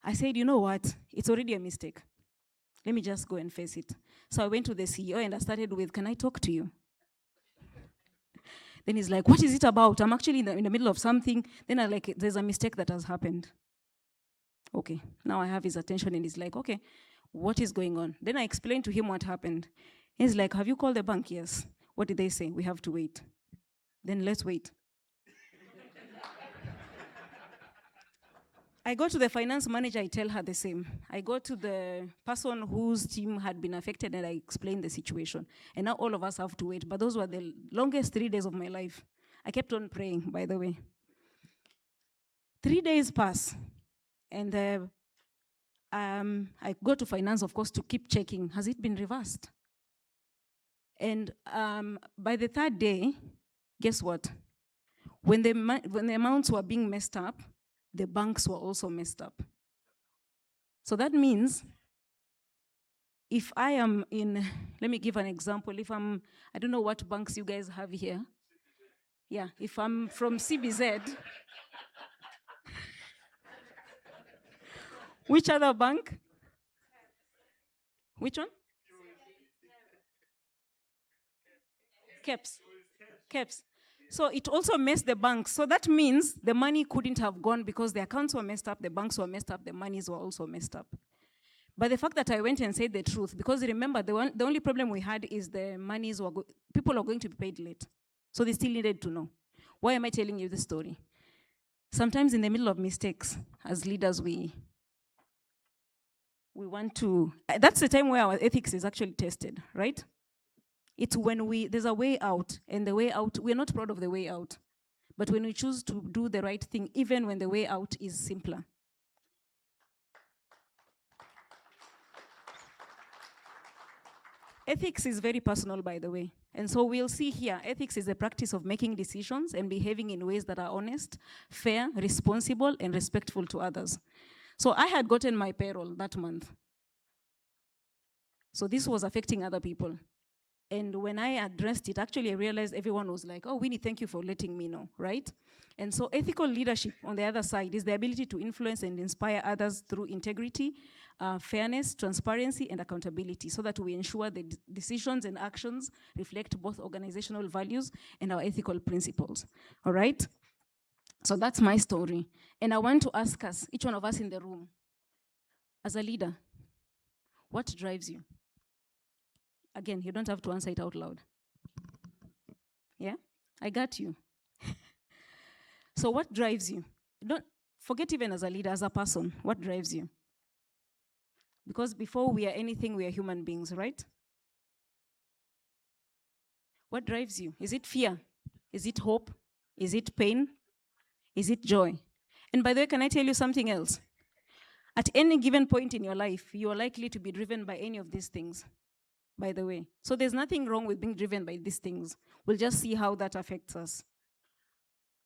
I said, you know what? It's already a mistake. Let me just go and face it. So I went to the CEO and I started with, can I talk to you? Then he's like, what is it about? I'm actually in the middle of something. Then I'm like, there's a mistake that has happened. Okay, now I have his attention, and he's like, okay, what is going on? Then I explained to him what happened. He's like, have you called the bank? Yes. What did they say? We have to wait. Then let's wait. I go to the finance manager, I tell her the same. I go to the person whose team had been affected, and I explain the situation. And now all of us have to wait. But those were the longest 3 days of my life. I kept on praying, by the way. 3 days pass. And I go to finance, of course, to keep checking. Has it been reversed? And by the 3rd day, guess what? When the amounts were being messed up, the banks were also messed up. So that means if I am in, let me give an example. If I don't know what banks you guys have here. Yeah, if I'm from CBZ, which other bank? Which one? KEPS. So it also messed the banks. So that means the money couldn't have gone because the accounts were messed up, the banks were messed up, the monies were also messed up. But the fact that I went and said the truth, because remember, the only problem we had is the monies were, people are going to be paid late. So they still needed to know. Why am I telling you this story? Sometimes in the middle of mistakes, as leaders, we want to, that's the time where our ethics is actually tested, right? It's when there's a way out, and the way out, we're not proud of the way out. But when we choose to do the right thing, even when the way out is simpler. Ethics is very personal, by the way. And so we'll see here, ethics is the practice of making decisions and behaving in ways that are honest, fair, responsible, and respectful to others. So I had gotten my payroll that month. So this was affecting other people. And when I addressed it, actually I realized everyone was like, oh, Winnie, thank you for letting me know, right? And so ethical leadership on the other side is the ability to influence and inspire others through integrity, fairness, transparency, and accountability, so that we ensure the decisions and actions reflect both organizational values and our ethical principles, all right? So that's my story. And I want to ask us, each one of us in the room, as a leader, what drives you? Again, you don't have to answer it out loud. Yeah? I got you. So what drives you? Don't forget, even as a leader, as a person, what drives you? Because before we are anything, we are human beings, right? What drives you? Is it fear? Is it hope? Is it pain? Is it joy? And by the way, can I tell you something else? At any given point in your life, you are likely to be driven by any of these things, by the way. So there's nothing wrong with being driven by these things. We'll just see how that affects us.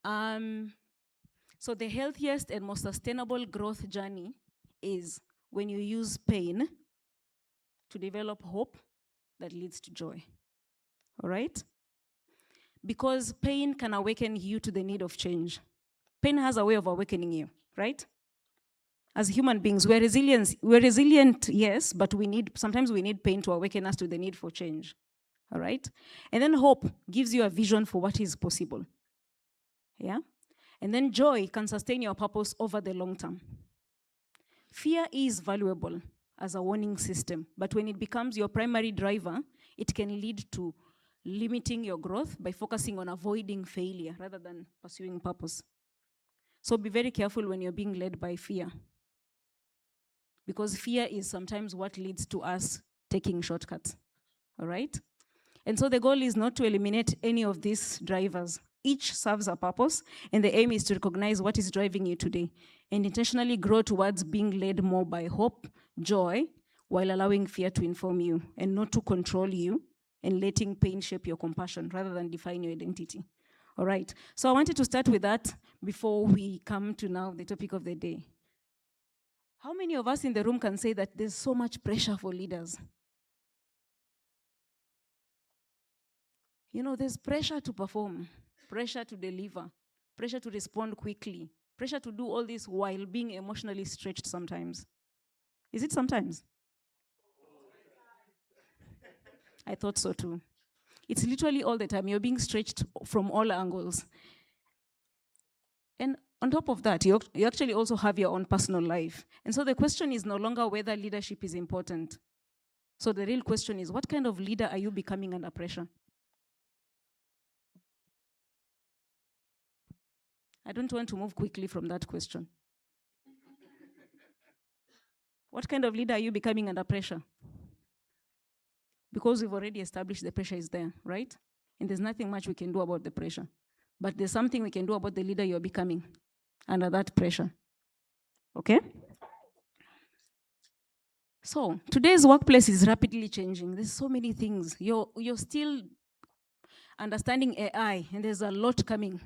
So the healthiest and most sustainable growth journey is when you use pain to develop hope that leads to joy. All right? Because pain can awaken you to the need of change. Pain has a way of awakening you, right? As human beings, we're resilient, yes, but sometimes we need pain to awaken us to the need for change, all right? And then hope gives you a vision for what is possible, yeah? And then joy can sustain your purpose over the long term. Fear is valuable as a warning system, but when it becomes your primary driver, it can lead to limiting your growth by focusing on avoiding failure rather than pursuing purpose. So be very careful when you're being led by fear, because fear is sometimes what leads to us taking shortcuts, all right? And so the goal is not to eliminate any of these drivers. Each serves a purpose, and the aim is to recognize what is driving you today and intentionally grow towards being led more by hope, joy, while allowing fear to inform you and not to control you, and letting pain shape your compassion rather than define your identity. All right, so I wanted to start with that before we come to now the topic of the day. How many of us in the room can say that there's so much pressure for leaders? You know, there's pressure to perform, pressure to deliver, pressure to respond quickly, pressure to do all this while being emotionally stretched sometimes. Is it sometimes? I thought so too. It's literally all the time. You're being stretched from all angles. And on top of that, you actually also have your own personal life. And so the question is no longer whether leadership is important. So the real question is, what kind of leader are you becoming under pressure? I don't want to move quickly from that question. What kind of leader are you becoming under pressure? Because we've already established the pressure is there, right? And there's nothing much we can do about the pressure. But there's something we can do about the leader you're becoming under that pressure. Okay? So today's workplace is rapidly changing. There's so many things. You're still understanding AI, and there's a lot coming,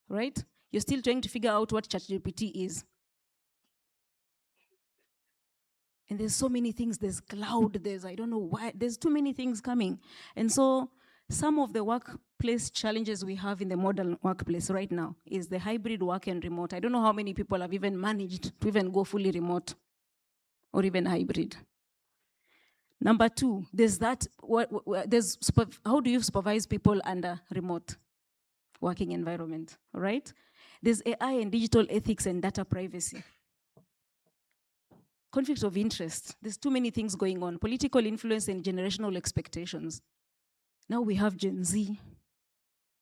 right? You're still trying to figure out what ChatGPT is. And there's so many things. There's cloud, I don't know why, there's too many things coming. And so some of the workplace challenges we have in the modern workplace right now is the hybrid work and remote. I don't know how many people have even managed to even go fully remote or even hybrid. Number two, there's that, how do you supervise people under remote working environment, all right? There's AI and digital ethics and data privacy. Conflict of interest. There's too many things going on. Political influence and generational expectations. Now we have Gen Z.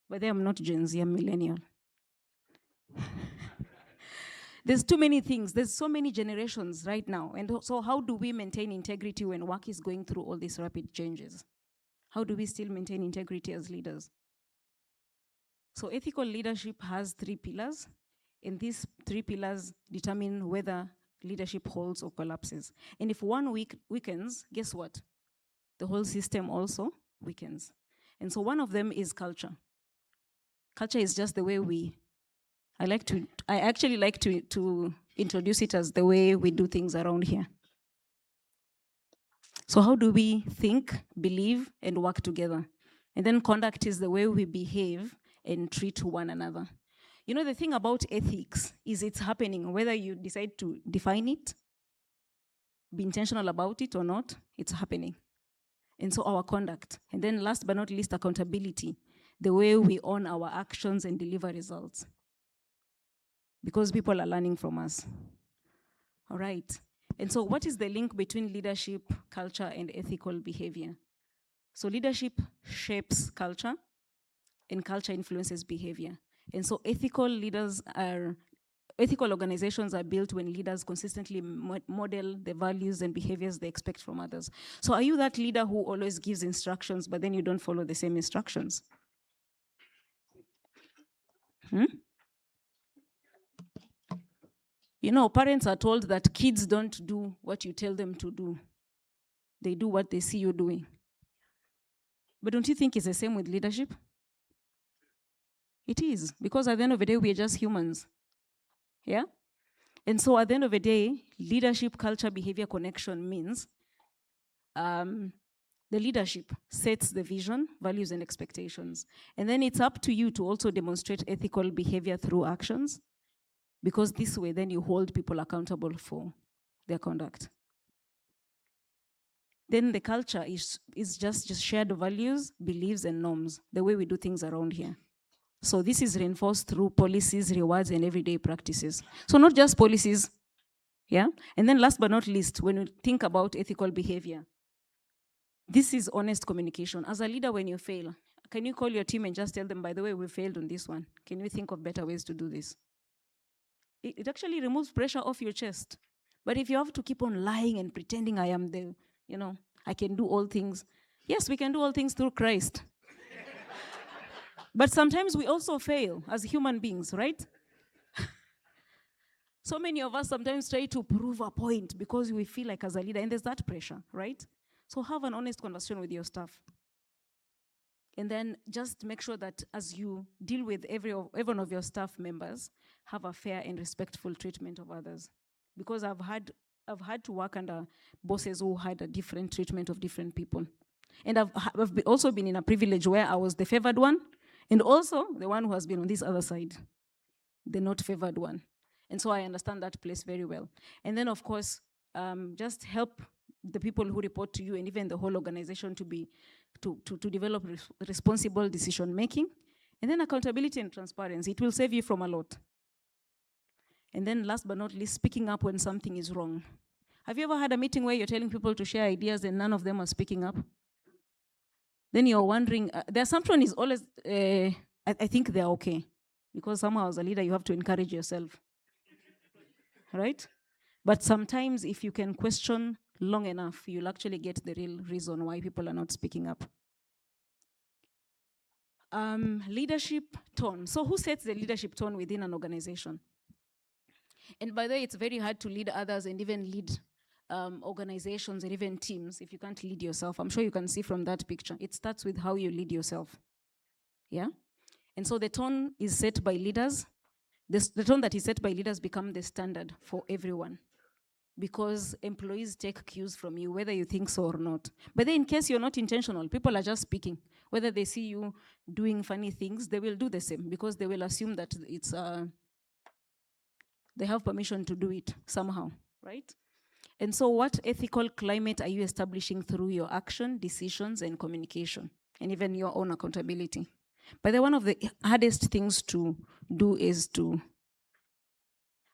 But I'm not Gen Z, I'm millennial. There's too many things. There's so many generations right now. And so how do we maintain integrity when work is going through all these rapid changes? how do we still maintain integrity as leaders? So ethical leadership has 3 pillars, and these 3 pillars determine whether leadership holds or collapses. And if one weakens, guess what? The whole system also weakens. And so one of them is culture. Culture is just the way I actually like to introduce it as the way we do things around here. So how do we think, believe, and work together? And then conduct is the way we behave and treat one another. You know, the thing about ethics is it's happening, whether you decide to define it, be intentional about it or not, it's happening. And so our conduct. And then last but not least, accountability, the way we own our actions and deliver results. Because people are learning from us. All right. And so what is the link between leadership, culture, and ethical behavior? So leadership shapes culture, and culture influences behavior. And so ethical organizations are built when leaders consistently model the values and behaviors they expect from others. So are you that leader who always gives instructions, but then you don't follow the same instructions? You know, parents are told that kids don't do what you tell them to do. They do what they see you doing. But don't you think it's the same with leadership? It is, because at the end of the day, we're just humans. Yeah? And so at the end of the day, leadership, culture, behavior connection means the leadership sets the vision, values, and expectations. And then it's up to you to also demonstrate ethical behavior through actions, because this way then you hold people accountable for their conduct. Then the culture is just shared values, beliefs, and norms, the way we do things around here. So this is reinforced through policies, rewards, and everyday practices. So not just policies, yeah? And then last but not least, when you think about ethical behavior, this is honest communication. As a leader, when you fail, can you call your team and just tell them, by the way, we failed on this one. Can you think of better ways to do this? It actually removes pressure off your chest. But if you have to keep on lying and pretending I am the, I can do all things. Yes, we can do all things through Christ. But sometimes we also fail as human beings, right? So many of us sometimes try to prove a point because we feel like as a leader, and there's that pressure, right? So have an honest conversation with your staff. And then just make sure that as you deal with every one of your staff members, have a fair and respectful treatment of others. Because I've had to work under bosses who had a different treatment of different people. And I've also been in a privilege where I was the favored one, and also the one who has been on this other side, the not favored one. And so I understand that place very well. And then, of course, just help the people who report to you and even the whole organization to develop responsible decision-making. And then accountability and transparency. It will save you from a lot. And then last but not least, speaking up when something is wrong. Have you ever had a meeting where you're telling people to share ideas and none of them are speaking up? Then you're wondering, the assumption is always, I think they're okay. Because somehow as a leader, you have to encourage yourself. Right? But sometimes if you can question long enough, you'll actually get the real reason why people are not speaking up. Leadership tone. So who sets the leadership tone within an organization? And by the way, it's very hard to lead others and even lead organizations and even teams if you can't lead yourself. I'm sure you can see from that picture. It starts with how you lead yourself. Yeah? And so the tone is set by leaders. The tone that is set by leaders becomes the standard for everyone, because employees take cues from you, whether you think so or not. But then in case you're not intentional, people are just speaking. Whether they see you doing funny things, they will do the same, because they will assume that it's they have permission to do it somehow, right? And so what ethical climate are you establishing through your action, decisions, and communication, and even your own accountability? But then one of the hardest things to do is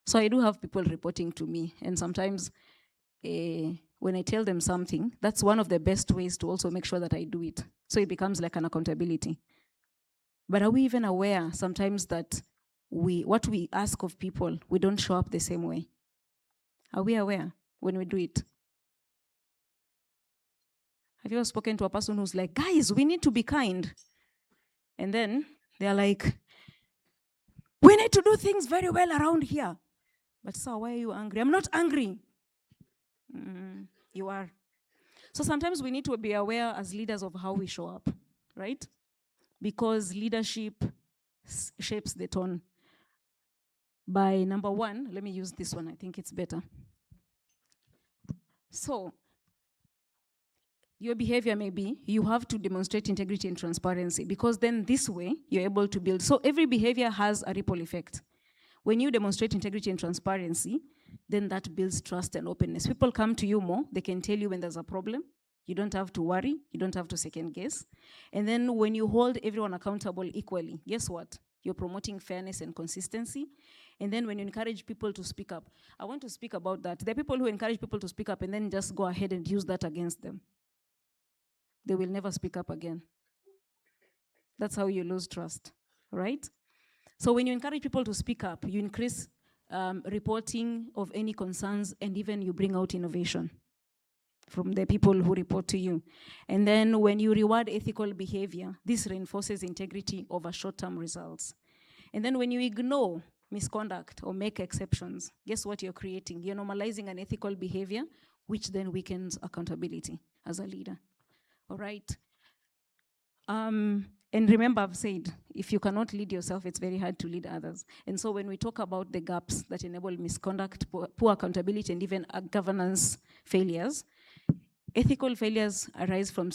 so I do have people reporting to me, and sometimes when I tell them something, that's one of the best ways to also make sure that I do it. So it becomes like an accountability. But are we even aware sometimes that what we ask of people, we don't show up the same way? Are we aware when we do it? Have you ever spoken to a person who's like, guys, we need to be kind? And then they're like, we need to do things very well around here. But sir, why are you angry? I'm not angry. You are. So sometimes we need to be aware as leaders of how we show up, right? Because leadership shapes the tone. By number one, let me use this one, I think it's better. So, your behavior may be, you have to demonstrate integrity and transparency, because then this way, you're able to build. So every behavior has a ripple effect. When you demonstrate integrity and transparency, then that builds trust and openness. People come to you more, they can tell you when there's a problem. You don't have to worry, you don't have to second guess. And then when you hold everyone accountable equally, guess what? You're promoting fairness and consistency. And then when you encourage people to speak up, I want to speak about that. There are people who encourage people to speak up and then just go ahead and use that against them. They will never speak up again. That's how you lose trust, right? So when you encourage people to speak up, you increase reporting of any concerns, and even you bring out innovation from the people who report to you. And then when you reward ethical behavior, this reinforces integrity over short-term results. And then when you ignore misconduct or make exceptions, guess what you're creating? You're normalizing an ethical behavior, which then weakens accountability as a leader. All right? And remember, I've said, if you cannot lead yourself, it's very hard to lead others. And so when we talk about the gaps that enable misconduct, poor accountability, and even governance failures, ethical failures arise from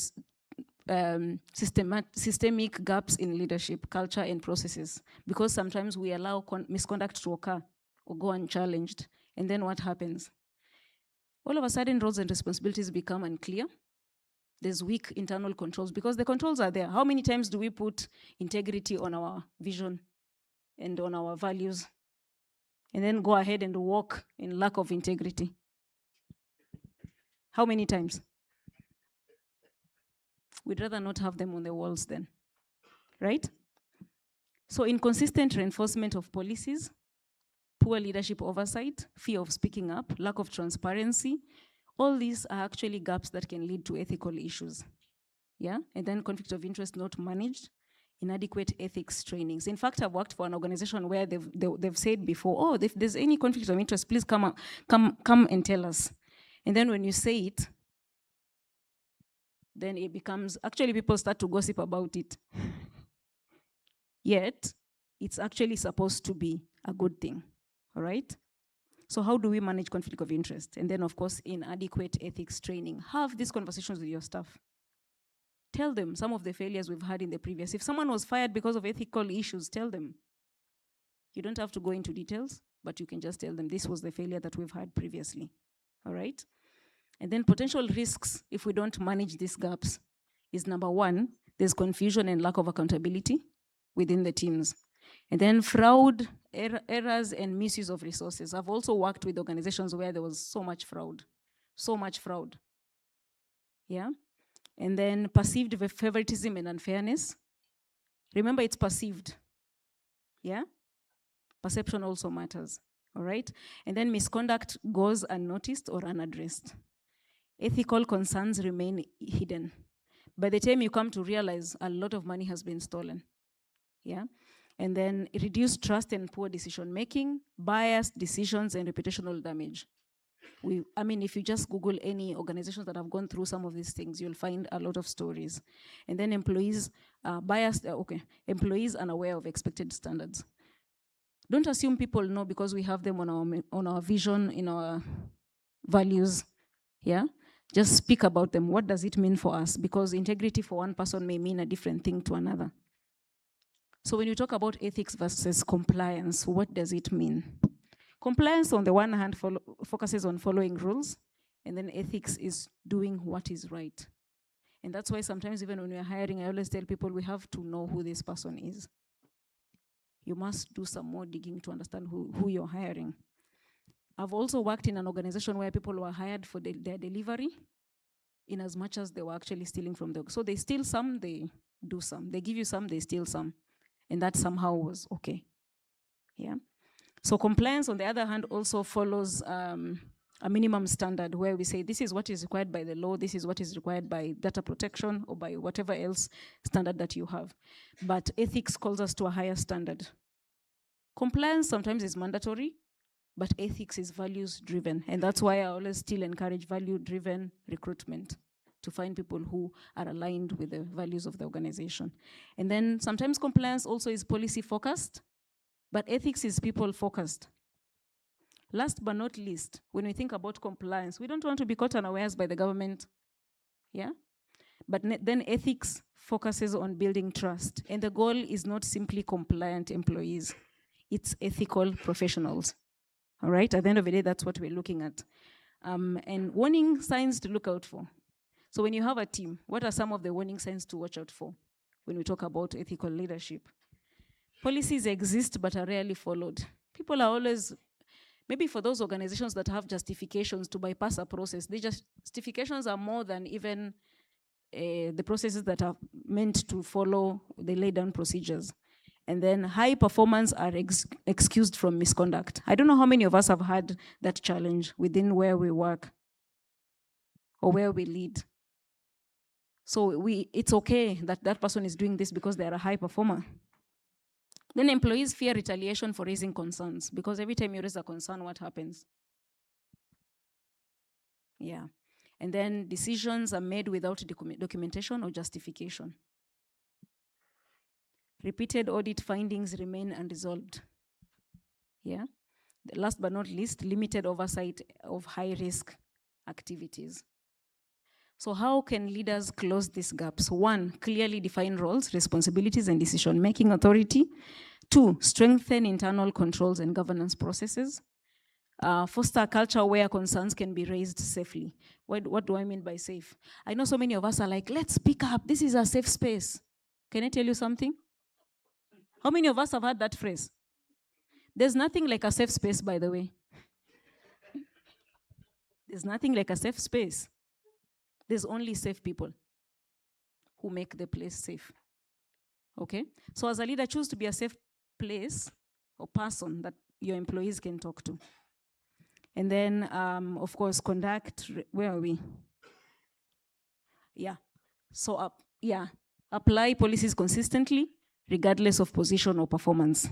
systemic gaps in leadership, culture, and processes, because sometimes we allow misconduct to occur or go unchallenged. And then what happens? All of a sudden, roles and responsibilities become unclear. There's weak internal controls because the controls are there. How many times do we put integrity on our vision and on our values and then go ahead and walk in lack of integrity? How many times? We'd rather not have them on the walls then, right? So inconsistent reinforcement of policies, poor leadership oversight, fear of speaking up, lack of transparency, all these are actually gaps that can lead to ethical issues, yeah? And then conflict of interest not managed, inadequate ethics trainings. In fact, I've worked for an organization where they've said before, oh, if there's any conflict of interest, please come and tell us. And then when you say it, then it becomes, actually people start to gossip about it. Yet, it's actually supposed to be a good thing, all right? So how do we manage conflict of interest? And then, of course, inadequate ethics training. Have these conversations with your staff. Tell them some of the failures we've had in the previous. If someone was fired because of ethical issues, tell them. You don't have to go into details, but you can just tell them this was the failure that we've had previously, all right? And then potential risks, if we don't manage these gaps, is number one, there's confusion and lack of accountability within the teams. And then fraud, errors, and misuse of resources. I've also worked with organizations where there was so much fraud, yeah? And then perceived favoritism and unfairness. Remember, it's perceived, yeah? Perception also matters, all right? And then misconduct goes unnoticed or unaddressed. Ethical concerns remain hidden. By the time you come to realize, a lot of money has been stolen, yeah? And then reduced trust and poor decision-making, biased decisions, and reputational damage. If you just Google any organizations that have gone through some of these things, you'll find a lot of stories. And then employees employees unaware of expected standards. Don't assume people know because we have them on our vision, in our values, yeah? Just speak about them. What does it mean for us? Because integrity for one person may mean a different thing to another. So when you talk about ethics versus compliance, what does it mean? Compliance, on the one hand, focuses on following rules, and then ethics is doing what is right. And that's why sometimes even when we're hiring, I always tell people we have to know who this person is. You must do some more digging to understand who you're hiring. I've also worked in an organization where people were hired for their delivery, in as much as they were actually stealing from them. So they steal some, they do some. They give you some, they steal some. And that somehow was okay, yeah? So compliance, on the other hand, also follows a minimum standard where we say this is what is required by the law, this is what is required by data protection or by whatever else standard that you have. But ethics calls us to a higher standard. Compliance sometimes is mandatory, but ethics is values driven. And that's why I always still encourage value driven recruitment, to find people who are aligned with the values of the organization. And then sometimes compliance also is policy focused, but ethics is people focused. Last but not least, when we think about compliance, we don't want to be caught unawares by the government, yeah? But then ethics focuses on building trust. And the goal is not simply compliant employees, it's ethical professionals, all right? At the end of the day, that's what we're looking at. And warning signs to look out for. So when you have a team, what are some of the warning signs to watch out for when we talk about ethical leadership? Policies exist but are rarely followed. People are always, maybe for those organizations that have justifications to bypass a process, the justifications are more than even the processes that are meant to follow the laid down procedures. And then high performance are excused from misconduct. I don't know how many of us have had that challenge within where we work or where we lead. So it's okay that that person is doing this because they are a high performer. Then employees fear retaliation for raising concerns, because every time you raise a concern, what happens? Yeah. And then decisions are made without documentation or justification. Repeated audit findings remain unresolved. Yeah. Last but not least, limited oversight of high-risk activities. So how can leaders close these gaps? 1, clearly define roles, responsibilities, and decision-making authority. 2, strengthen internal controls and governance processes. Foster a culture where concerns can be raised safely. What do I mean by safe? I know so many of us are like, let's speak up, this is a safe space. Can I tell you something? How many of us have heard that phrase? There's nothing like a safe space, by the way. There's nothing like a safe space. There's only safe people who make the place safe. Okay? So as a leader, choose to be a safe place or person that your employees can talk to. And then, of course, where are we? Yeah. So, apply policies consistently, regardless of position or performance.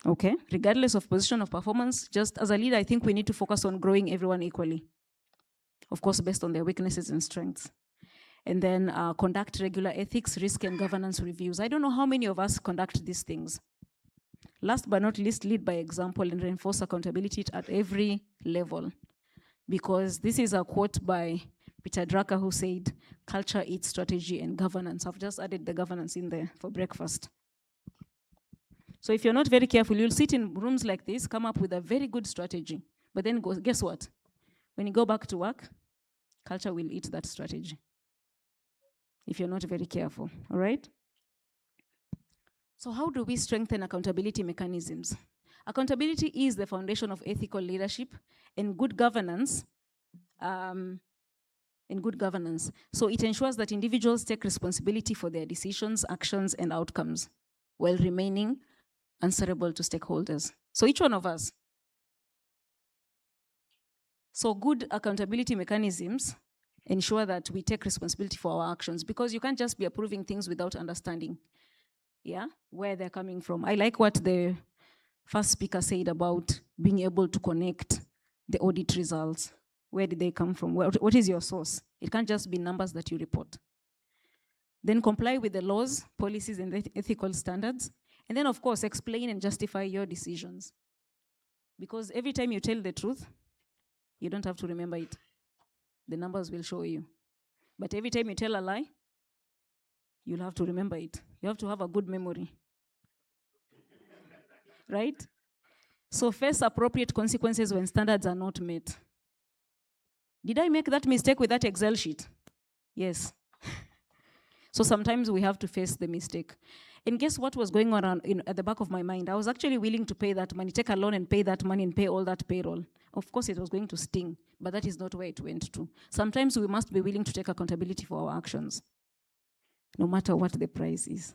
Okay? Regardless of position or performance, just as a leader, I think we need to focus on growing everyone equally. Of course, based on their weaknesses and strengths. And then conduct regular ethics, risk, and governance reviews. I don't know how many of us conduct these things. Last but not least, lead by example and reinforce accountability at every level. Because this is a quote by Peter Drucker, who said, culture eats strategy and governance. I've just added the governance in there for breakfast. So if you're not very careful, you'll sit in rooms like this, come up with a very good strategy. But then guess what? When you go back to work, culture will eat that strategy if you're not very careful, all right? So how do we strengthen accountability mechanisms? Accountability is the foundation of ethical leadership and good governance. So it ensures that individuals take responsibility for their decisions, actions, and outcomes while remaining answerable to stakeholders. So each one of us. So good accountability mechanisms ensure that we take responsibility for our actions, because you can't just be approving things without understanding, where they're coming from. I like what the first speaker said about being able to connect the audit results. Where did they come from? What is your source? It can't just be numbers that you report. Then comply with the laws, policies, and the ethical standards. And then, of course, explain and justify your decisions. Because every time you tell the truth, you don't have to remember it. The numbers will show you. But every time you tell a lie, you'll have to remember it. You have to have a good memory. Right? So face appropriate consequences when standards are not met. Did I make that mistake with that Excel sheet? Yes. So sometimes we have to face the mistake. And guess what was going on at the back of my mind? I was actually willing to pay that money, take a loan and pay that money and pay all that payroll. Of course, it was going to sting, but that is not where it went to. Sometimes we must be willing to take accountability for our actions, no matter what the price is.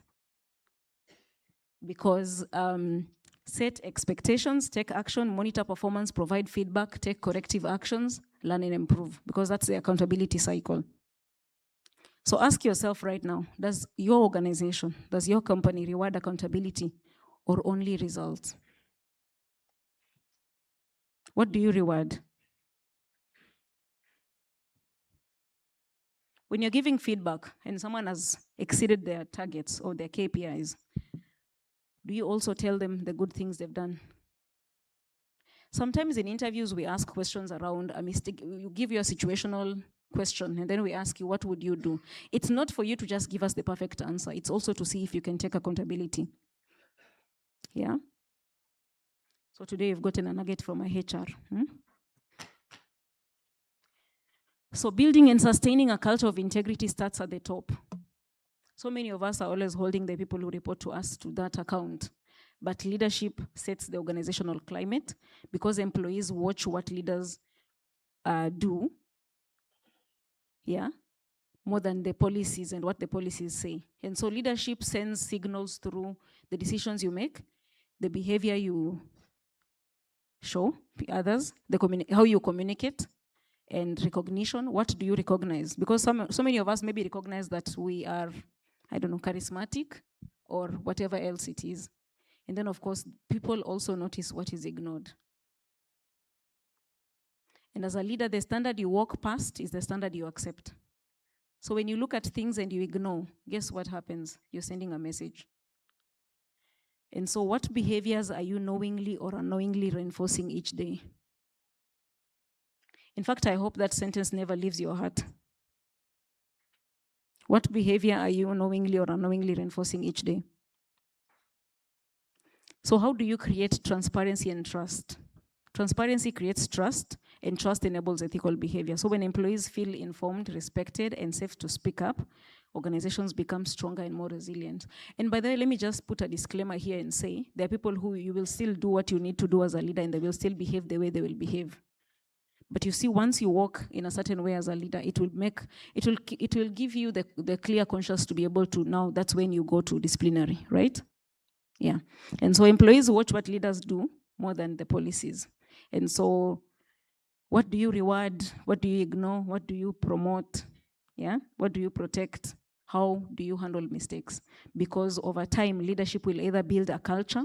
Because Set expectations, take action, monitor performance, provide feedback, take corrective actions, learn and improve, because that's the accountability cycle. So ask yourself right now, does your organization, does your company reward accountability or only results? What do you reward? When you're giving feedback and someone has exceeded their targets or their KPIs, do you also tell them the good things they've done? Sometimes in interviews, we ask questions around a mistake. You give your situational question, and then we ask you, what would you do? It's not for you to just give us the perfect answer. It's also to see if you can take accountability. Yeah? So today you've gotten a nugget from my HR. So building and sustaining a culture of integrity starts at the top. So many of us are always holding the people who report to us to that account. But leadership sets the organizational climate because employees watch what leaders do, yeah, more than the policies and what the policies say. And so leadership sends signals through the decisions you make, the behavior you show others, how you communicate, and recognition. What do you recognize? Because so many of us maybe recognize that we are, I don't know, charismatic or whatever else it is. And then, of course, people also notice what is ignored. And as a leader, the standard you walk past is the standard you accept. So when you look at things and you ignore, guess what happens? You're sending a message. And so what behaviors are you knowingly or unknowingly reinforcing each day? In fact, I hope that sentence never leaves your heart. What behavior are you knowingly or unknowingly reinforcing each day? So how do you create transparency and trust? Transparency creates trust, and trust enables ethical behavior. So when employees feel informed, respected, and safe to speak up, organizations become stronger and more resilient. And by the way, let me just put a disclaimer here and say, there are people who you will still do what you need to do as a leader, and they will still behave the way they will behave. But you see, once you walk in a certain way as a leader, it will give you the clear conscience to be able to, now that's when you go to disciplinary, right? Yeah. And so employees watch what leaders do more than the policies. And so what do you reward? What do you ignore? What do you promote? Yeah. What do you protect? How do you handle mistakes? Because over time, leadership will either build a culture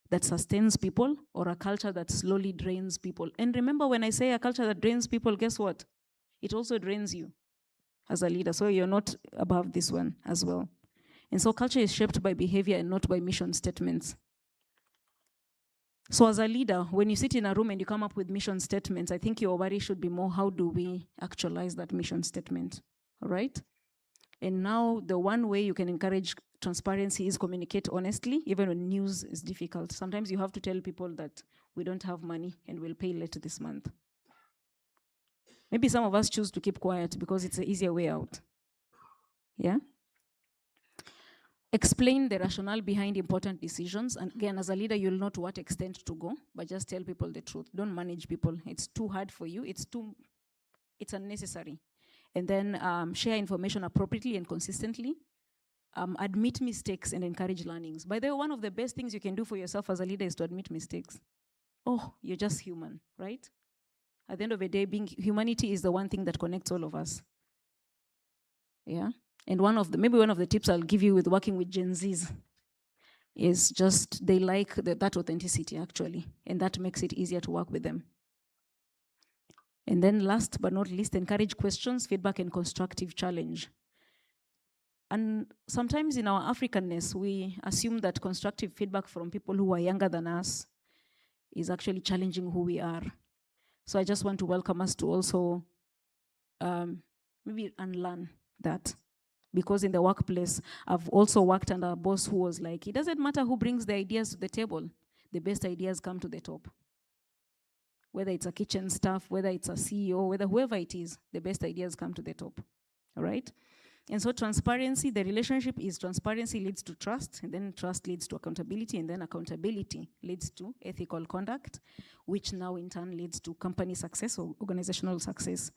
that sustains people or a culture that slowly drains people. And remember, when I say a culture that drains people, guess what? It also drains you as a leader. So you're not above this one as well. And so culture is shaped by behavior and not by mission statements. So as a leader, when you sit in a room and you come up with mission statements, I think your worry should be more, how do we actualize that mission statement, all right? And now the one way you can encourage transparency is communicate honestly, even when news is difficult. Sometimes you have to tell people that we don't have money and we'll pay later this month. Maybe some of us choose to keep quiet because it's an easier way out. Yeah? Explain the rationale behind important decisions. And again, as a leader, you'll know to what extent to go, but just tell people the truth. Don't manage people. It's too hard for you. It's unnecessary. And then share information appropriately and consistently. Admit mistakes and encourage learnings. By the way, one of the best things you can do for yourself as a leader is to admit mistakes. Oh, you're just human, right? At the end of the day, humanity is the one thing that connects all of us. Yeah? And maybe one of the tips I'll give you with working with Gen Zs is just they like that authenticity, actually. And that makes it easier to work with them. And then last but not least, encourage questions, feedback, and constructive challenge. And sometimes in our Africanness, we assume that constructive feedback from people who are younger than us is actually challenging who we are. So I just want to welcome us to also maybe unlearn that. Because in the workplace, I've also worked under a boss who was like, it doesn't matter who brings the ideas to the table, the best ideas come to the top. Whether it's a kitchen staff, whether it's a CEO, whether whoever it is, the best ideas come to the top, all right? And so transparency, the relationship is transparency leads to trust, and then trust leads to accountability, and then accountability leads to ethical conduct, which now in turn leads to company success or organizational success.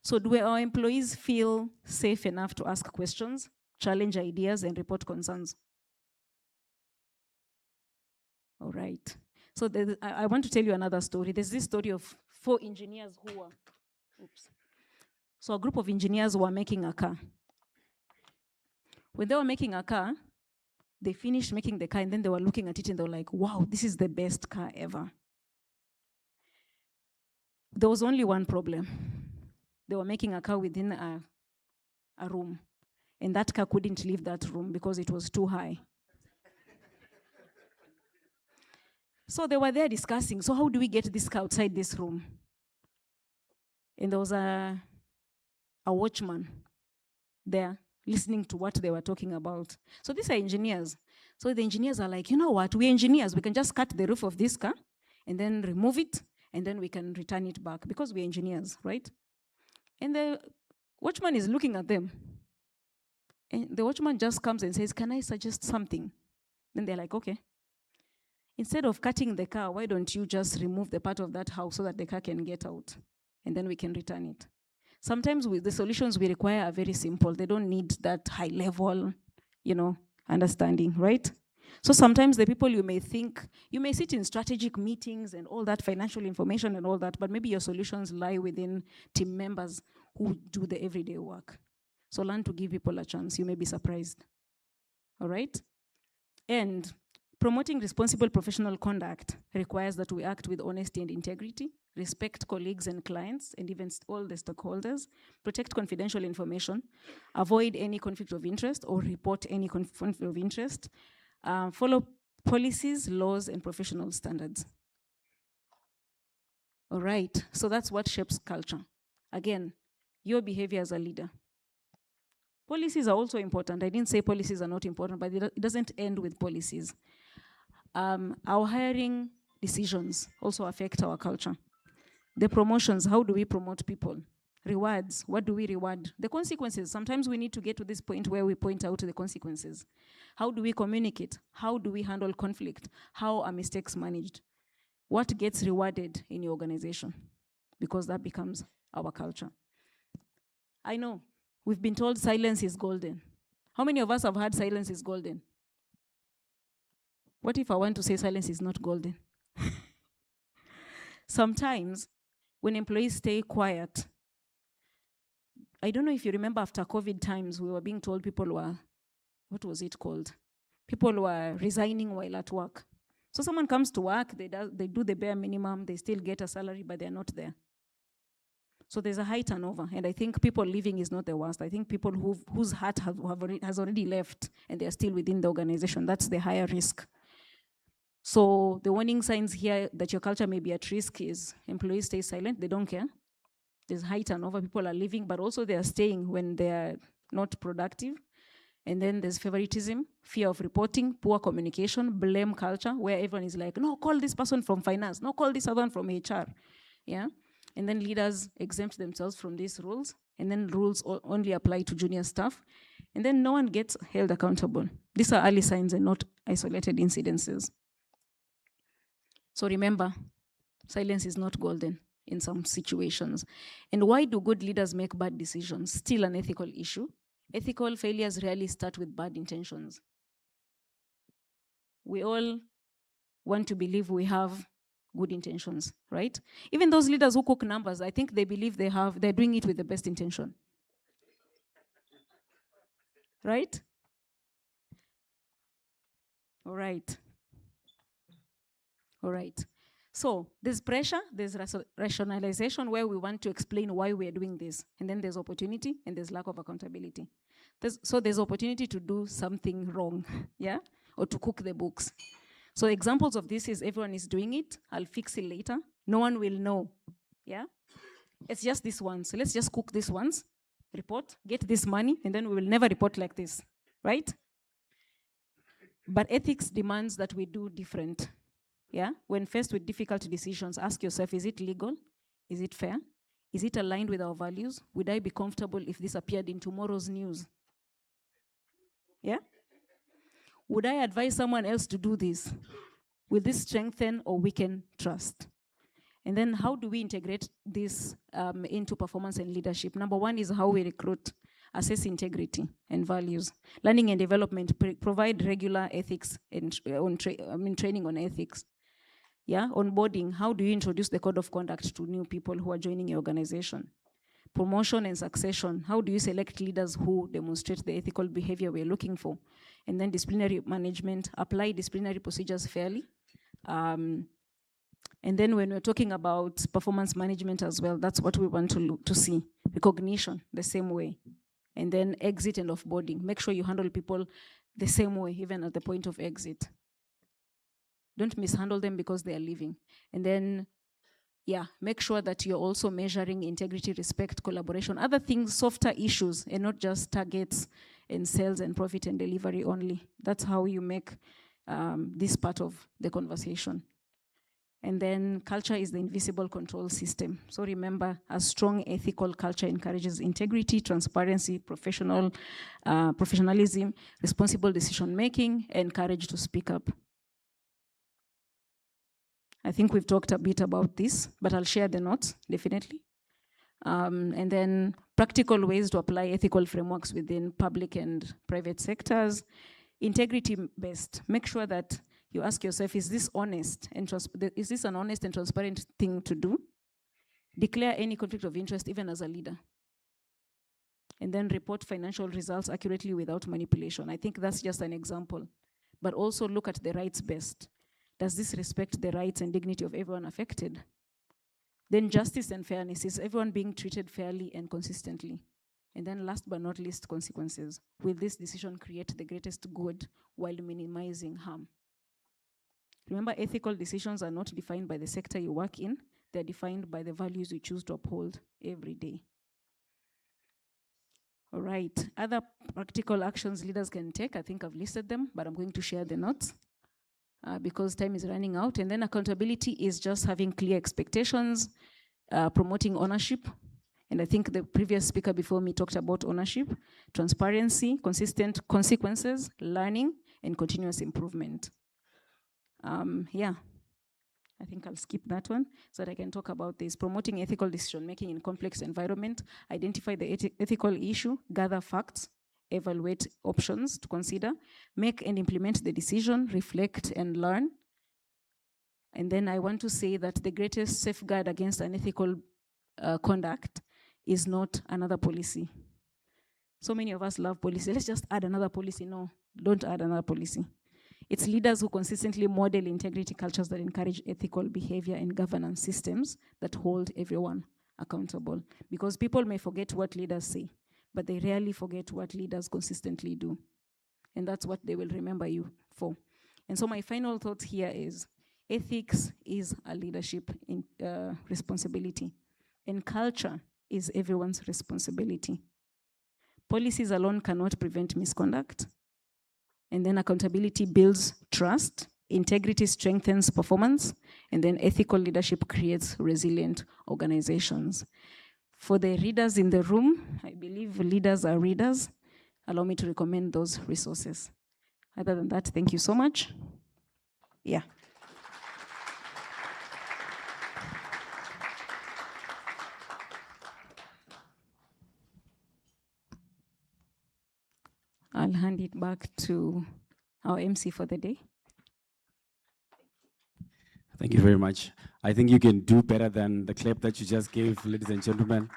So do our employees feel safe enough to ask questions, challenge ideas, and report concerns? All right. So I want to tell you another story. There's this story of 4 engineers who were, So a group of engineers were making a car. When they were making a car, they finished making the car and then they were looking at it and they were like, wow, this is the best car ever. There was only one problem. They were making a car within a room. And that car couldn't leave that room because it was too high. So they were there discussing, so how do we get this car outside this room? And there was a watchman there listening to what they were talking about. So these are engineers. So the engineers are like, you know what, we're engineers. We can just cut the roof of this car and then remove it and then we can return it back because we're engineers, right? And the watchman is looking at them. And the watchman just comes and says, can I suggest something? Then they're like, okay. Instead of cutting the car, why don't you just remove the part of that house so that the car can get out? And then we can return it. Sometimes the solutions we require are very simple. They don't need that high level, understanding, right? So sometimes the people you may sit in strategic meetings and all that financial information and all that, but maybe your solutions lie within team members who do the everyday work. So learn to give people a chance. You may be surprised. All right? And promoting responsible professional conduct requires that we act with honesty and integrity, respect colleagues and clients, and even all the stakeholders, protect confidential information, avoid any conflict of interest or report any conflict of interest, follow policies, laws, and professional standards. All right, so that's what shapes culture. Again, your behavior as a leader. Policies are also important. I didn't say policies are not important, but it doesn't end with policies. Our hiring decisions also affect our culture. The promotions, how do we promote people? Rewards, what do we reward? The consequences, sometimes we need to get to this point where we point out the consequences. How do we communicate? How do we handle conflict? How are mistakes managed? What gets rewarded in your organization? Because that becomes our culture. I know, we've been told silence is golden. How many of us have heard silence is golden? What if I want to say silence is not golden? Sometimes, when employees stay quiet, I don't know if you remember after COVID times, we were being told people were, what was it called? People were resigning while at work. So someone comes to work, they do the bare minimum, they still get a salary, but they're not there. So there's a high turnover, and I think people leaving is not the worst. I think people whose heart has already left, and they're still within the organization, that's the higher risk. So the warning signs here that your culture may be at risk is employees stay silent, they don't care. There's high turnover, people are leaving, but also they are staying when they are not productive. And then there's favoritism, fear of reporting, poor communication, blame culture, where everyone is like, no, call this person from finance, no, call this other one from HR. Yeah. And then leaders exempt themselves from these rules, and then rules only apply to junior staff. And then no one gets held accountable. These are early signs and not isolated incidences. So remember, silence is not golden in some situations. And why do good leaders make bad decisions? Still an ethical issue. Ethical failures rarely start with bad intentions. We all want to believe we have good intentions, right? Even those leaders who cook numbers, I think they believe they're doing it with the best intention. Right? All right. All right. So there's pressure, there's rationalization where we want to explain why we're doing this. And then there's opportunity and there's lack of accountability. So there's opportunity to do something wrong, yeah? Or to cook the books. So examples of this is everyone is doing it, I'll fix it later. No one will know, yeah? It's just this once. So let's just cook this once, report, get this money, and then we will never report like this, right? But ethics demands that we do different. Yeah? When faced with difficult decisions, ask yourself, is it legal? Is it fair? Is it aligned with our values? Would I be comfortable if this appeared in tomorrow's news? Yeah? Would I advise someone else to do this? Will this strengthen or weaken trust? And then how do we integrate this into performance and leadership? Number one is how we recruit. assess integrity and values. Learning and development, provide regular ethics and training on ethics. Yeah, onboarding, how do you introduce the code of conduct to new people who are joining your organization? Promotion and succession, how do you select leaders who demonstrate the ethical behavior we're looking for? And then disciplinary management, apply disciplinary procedures fairly. And then when we're talking about performance management as well, that's what we want to see. Recognition, the same way. And then exit and offboarding. Make sure you handle people the same way, even at the point of exit. Don't mishandle them because they are leaving. And then, yeah, make sure that you're also measuring integrity, respect, collaboration, other things, softer issues, and not just targets and sales and profit and delivery only. That's how you make this part of the conversation. And then culture is the invisible control system. So remember, a strong ethical culture encourages integrity, transparency, professionalism, responsible decision-making, and courage to speak up. I think we've talked a bit about this, but I'll share the notes, definitely. And then practical ways to apply ethical frameworks within public and private sectors. Integrity-based, make sure that you ask yourself, is this honest and is this an honest and transparent thing to do? Declare any conflict of interest, even as a leader. And then report financial results accurately without manipulation. I think that's just an example. But also look at the rights-based. Does this respect the rights and dignity of everyone affected? Then justice and fairness. Is everyone being treated fairly and consistently? And then last but not least, consequences. Will this decision create the greatest good while minimizing harm? Remember, ethical decisions are not defined by the sector you work in. They're defined by the values you choose to uphold every day. All right, other practical actions leaders can take, I think I've listed them, but I'm going to share the notes because time is running out. And then accountability is just having clear expectations, promoting ownership. And I think the previous speaker before me talked about ownership, transparency, consistent consequences, learning, and continuous improvement. Yeah, I think I'll skip that one so that I can talk about this. Promoting ethical decision-making in complex environment, identify the ethical issue, gather facts, evaluate options to consider, make and implement the decision, reflect and learn. And then I want to say that the greatest safeguard against unethical conduct is not another policy. So many of us love policy. Let's just add another policy. No, don't add another policy. It's leaders who consistently model integrity cultures that encourage ethical behavior and governance systems that hold everyone accountable. Because people may forget what leaders say, but they rarely forget what leaders consistently do. And that's what they will remember you for. And so my final thought here is, ethics is a leadership responsibility, and culture is everyone's responsibility. Policies alone cannot prevent misconduct. And then accountability builds trust, integrity strengthens performance, and then ethical leadership creates resilient organizations. For the readers in the room, I believe leaders are readers. Allow me to recommend those resources. Other than that, thank you so much. Yeah. I'll hand it back to our MC for the day. Thank you very much. I think you can do better than the clap that you just gave, ladies and gentlemen.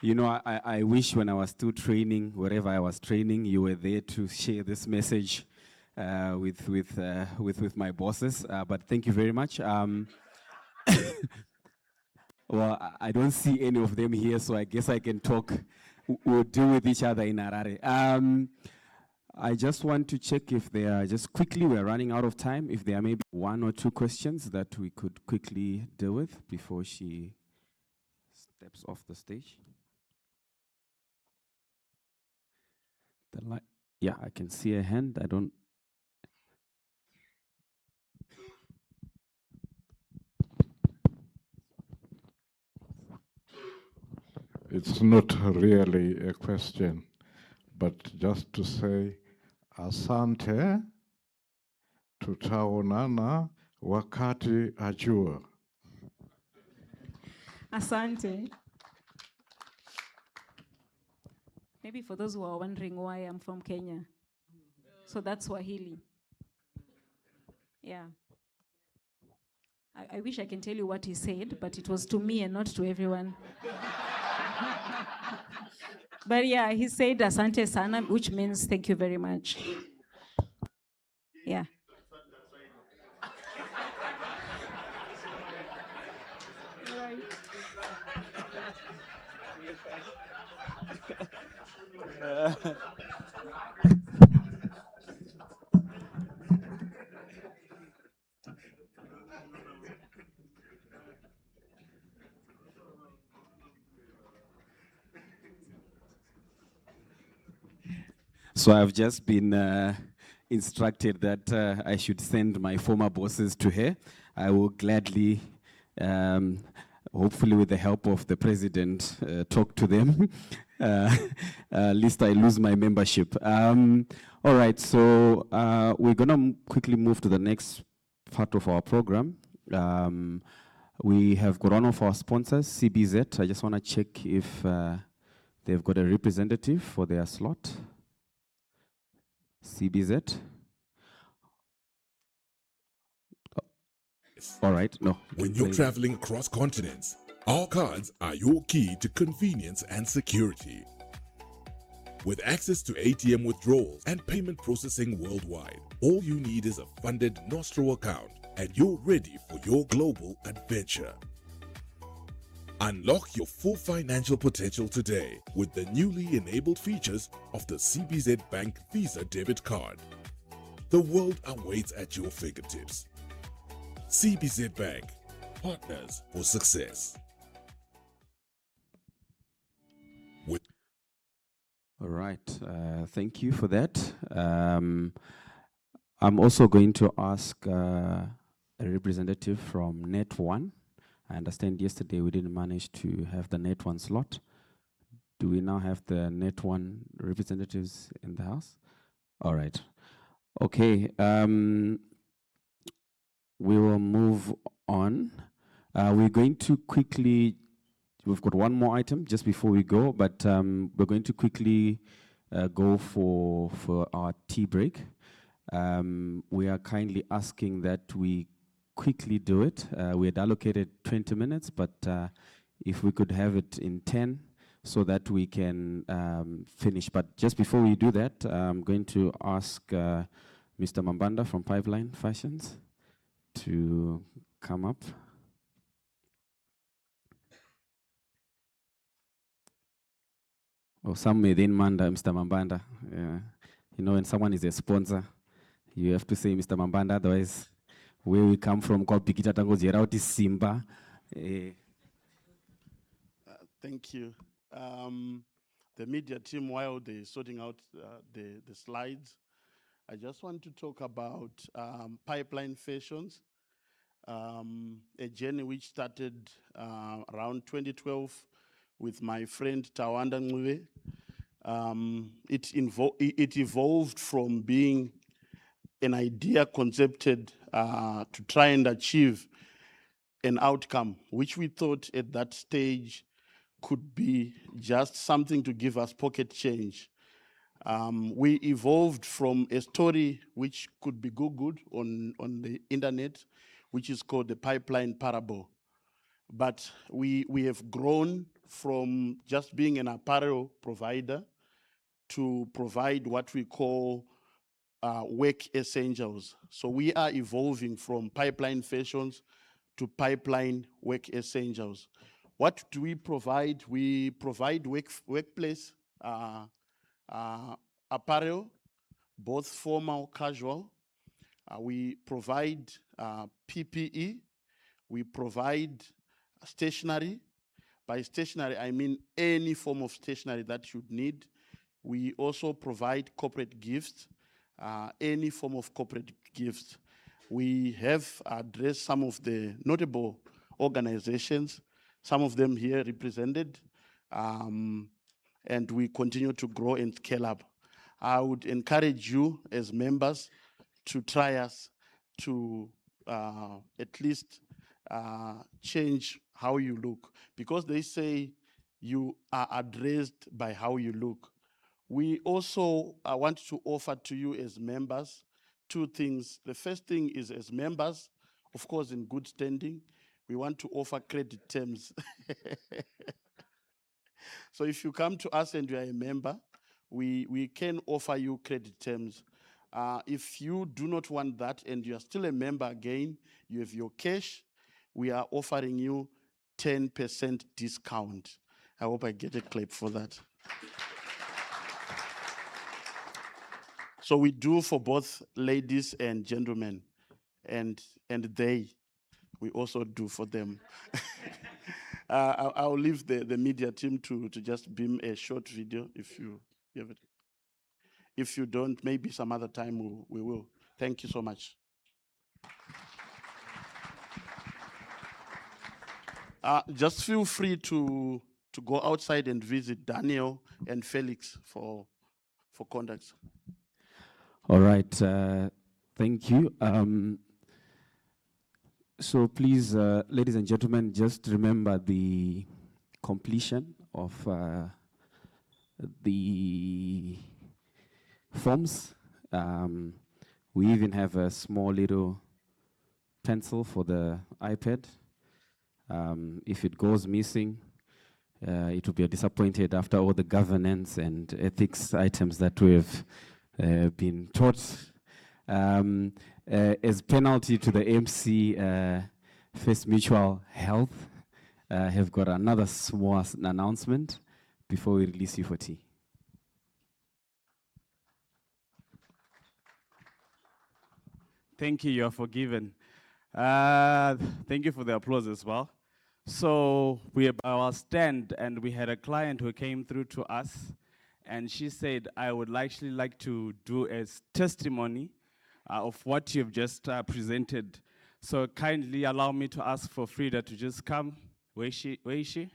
You know, I wish when I was still training, wherever I was training, you were there to share this message with my bosses. But thank you very much. Well, I don't see any of them here, so I guess I can talk. We'll deal with each other in Harare. I just want to check if there are, just quickly, we're running out of time, if there are maybe one or two questions that we could quickly deal with before she steps off the stage. Yeah, I can see a hand. I don't. It's not really a question, but just to say, asante, tutaonana wakati ajua. Asante. Maybe for those who are wondering why I'm from Kenya. So that's Swahili. Yeah. I wish I can tell you what he said, but it was to me and not to everyone. But yeah, he said asante sana, which means thank you very much. Yeah. So I've just been instructed that I should send my former bosses to her. I will gladly, hopefully with the help of the president, talk to them. Lest I lose my membership. All right, so we're gonna quickly move to the next part of our program. We have got one of our sponsors, CBZ. I just wanna check if they've got a representative for their slot. CBZ. All right, no. When you're traveling across continents, our cards are your key to convenience and security. With access to ATM withdrawals and payment processing worldwide, all you need is a funded Nostro account and you're ready for your global adventure. Unlock your full financial potential today with the newly enabled features of the CBZ Bank Visa Debit Card. The world awaits at your fingertips. CBZ Bank, partners for success. All right, thank you for that. I'm also going to ask a representative from Net1. I understand yesterday we didn't manage to have the Net1 slot. Do we now have the Net1 representatives in the house? All right. Okay, we will move on. We're going to quickly, we've got one more item just before we go, but we're going to quickly go for our tea break. We are kindly asking that we quickly do it. We had allocated 20 minutes, but if we could have it in 10 so that we can finish. But just before we do that, I'm going to ask Mr. Mambanda from Pipeline Fashions to come up. Or some may then Manda, Mr. Mambanda. Yeah. You know, when someone is a sponsor, you have to say Mr. Mambanda, otherwise where we come from, called Pikita Tango Zerauti Simba. Thank you. The media team, while they're sorting out the slides, I just want to talk about Pipeline Fashions, a journey which started around 2012 with my friend Tawanda Ngwe. It evolved from being an idea concepted to try and achieve an outcome, which we thought at that stage could be just something to give us pocket change. We evolved from a story which could be Googled on the internet, which is called the Pipeline Parable. But we have grown from just being an apparel provider to provide what we call work essentials. So we are evolving from Pipeline Fashions to Pipeline Work Essentials. What do we provide? We provide workplace apparel, both formal, casual. We provide PPE. We provide stationery. By stationery, I mean any form of stationery that you need. We also provide corporate gifts, any form of corporate gifts. We have addressed some of the notable organizations, some of them here represented, and we continue to grow and scale up. I would encourage you as members to try us to at least change how you look, because they say you are addressed by how you look. We also want to offer to you as members 2 things. The first thing is, as members, of course, in good standing, we want to offer credit terms. So if you come to us and you are a member, we can offer you credit terms. If you do not want that and you are still a member again, you have your cash, we are offering you 10% discount. I hope I get a clap for that. So we do for both ladies and gentlemen, and we also do for them. I'll leave the media team to just beam a short video if you have it. If you don't, maybe some other time we will. Thank you so much. Just feel free to go outside and visit Daniel and Felix for contacts. All right, thank you. So please, ladies and gentlemen, just remember the completion of the forms. We even have a small little pencil for the iPad. If it goes missing, it will be disappointed after all the governance and ethics items that we have been taught. As penalty to the MC, First Mutual Health have got another small announcement before we release you for tea. Thank you, you're forgiven. Thank you for the applause as well. So we are by our stand, and we had a client who came through to us, and she said, I would actually like to do a testimony of what you've just presented. So kindly allow me to ask for Frida to just come. Where is she?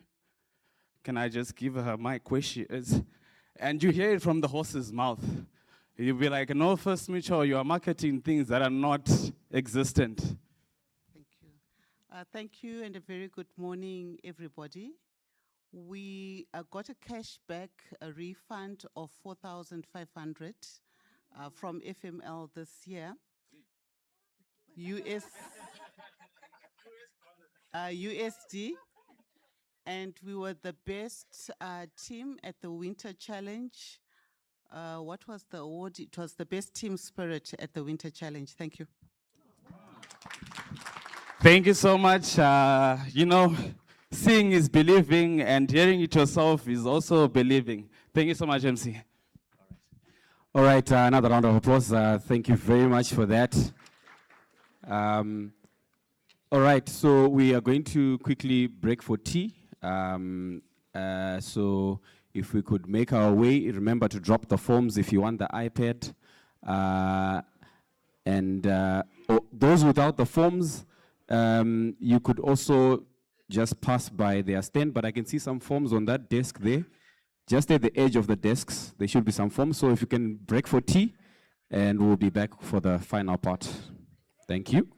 Can I just give her mic where she is? And you hear it from the horse's mouth. You'll be like, no, First Mutual, you are marketing things that are not existent. Thank you. Thank you, and a very good morning, everybody. We got a cashback, a refund of 4,500 from FML this year. USD. And we were the best team at the Winter Challenge. What was the award? It was the best team spirit at the Winter Challenge. Thank you. Thank you so much. You know, seeing is believing, and hearing it yourself is also believing. Thank you so much, MC. All right, another round of applause. Thank you very much for that. All right, so we are going to quickly break for tea. So if we could make our way, remember to drop the forms if you want the iPad. Those without the forms, you could also just pass by their stand, but I can see some forms on that desk there. Just at the edge of the desks, there should be some forms. So if you can break for tea, and we'll be back for the final part. Thank you.